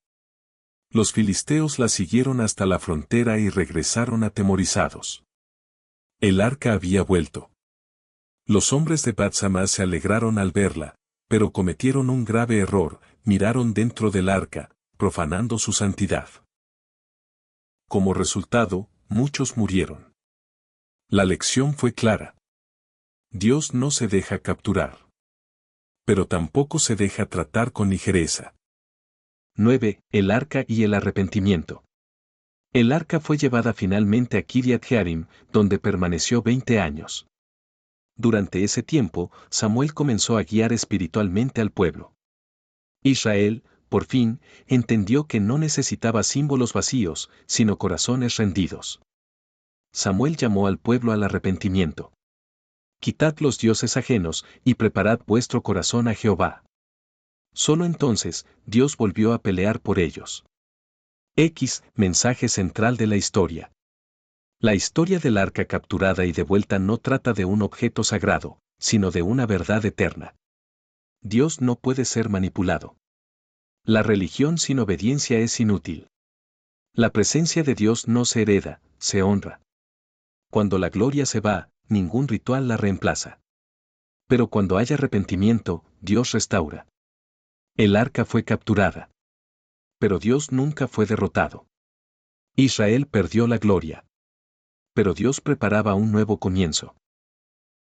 Los filisteos la siguieron hasta la frontera y regresaron atemorizados. El arca había vuelto. Los hombres de Bat-Samás se alegraron al verla, pero cometieron un grave error: miraron dentro del arca, profanando su santidad. Como resultado, muchos murieron. La lección fue clara. Dios no se deja capturar. Pero tampoco se deja tratar con ligereza. 9. El arca y el arrepentimiento. El arca fue llevada finalmente a Kiriat Jearim, donde permaneció 20 años. Durante ese tiempo, Samuel comenzó a guiar espiritualmente al pueblo. Israel, por fin, entendió que no necesitaba símbolos vacíos, sino corazones rendidos. Samuel llamó al pueblo al arrepentimiento. Quitad los dioses ajenos, y preparad vuestro corazón a Jehová. Solo entonces, Dios volvió a pelear por ellos. Mensaje central de la historia. La historia del arca capturada y devuelta no trata de un objeto sagrado, sino de una verdad eterna. Dios no puede ser manipulado. La religión sin obediencia es inútil. La presencia de Dios no se hereda, se honra. Cuando la gloria se va, ningún ritual la reemplaza. Pero cuando hay arrepentimiento, Dios restaura. El arca fue capturada. Pero Dios nunca fue derrotado. Israel perdió la gloria. Pero Dios preparaba un nuevo comienzo.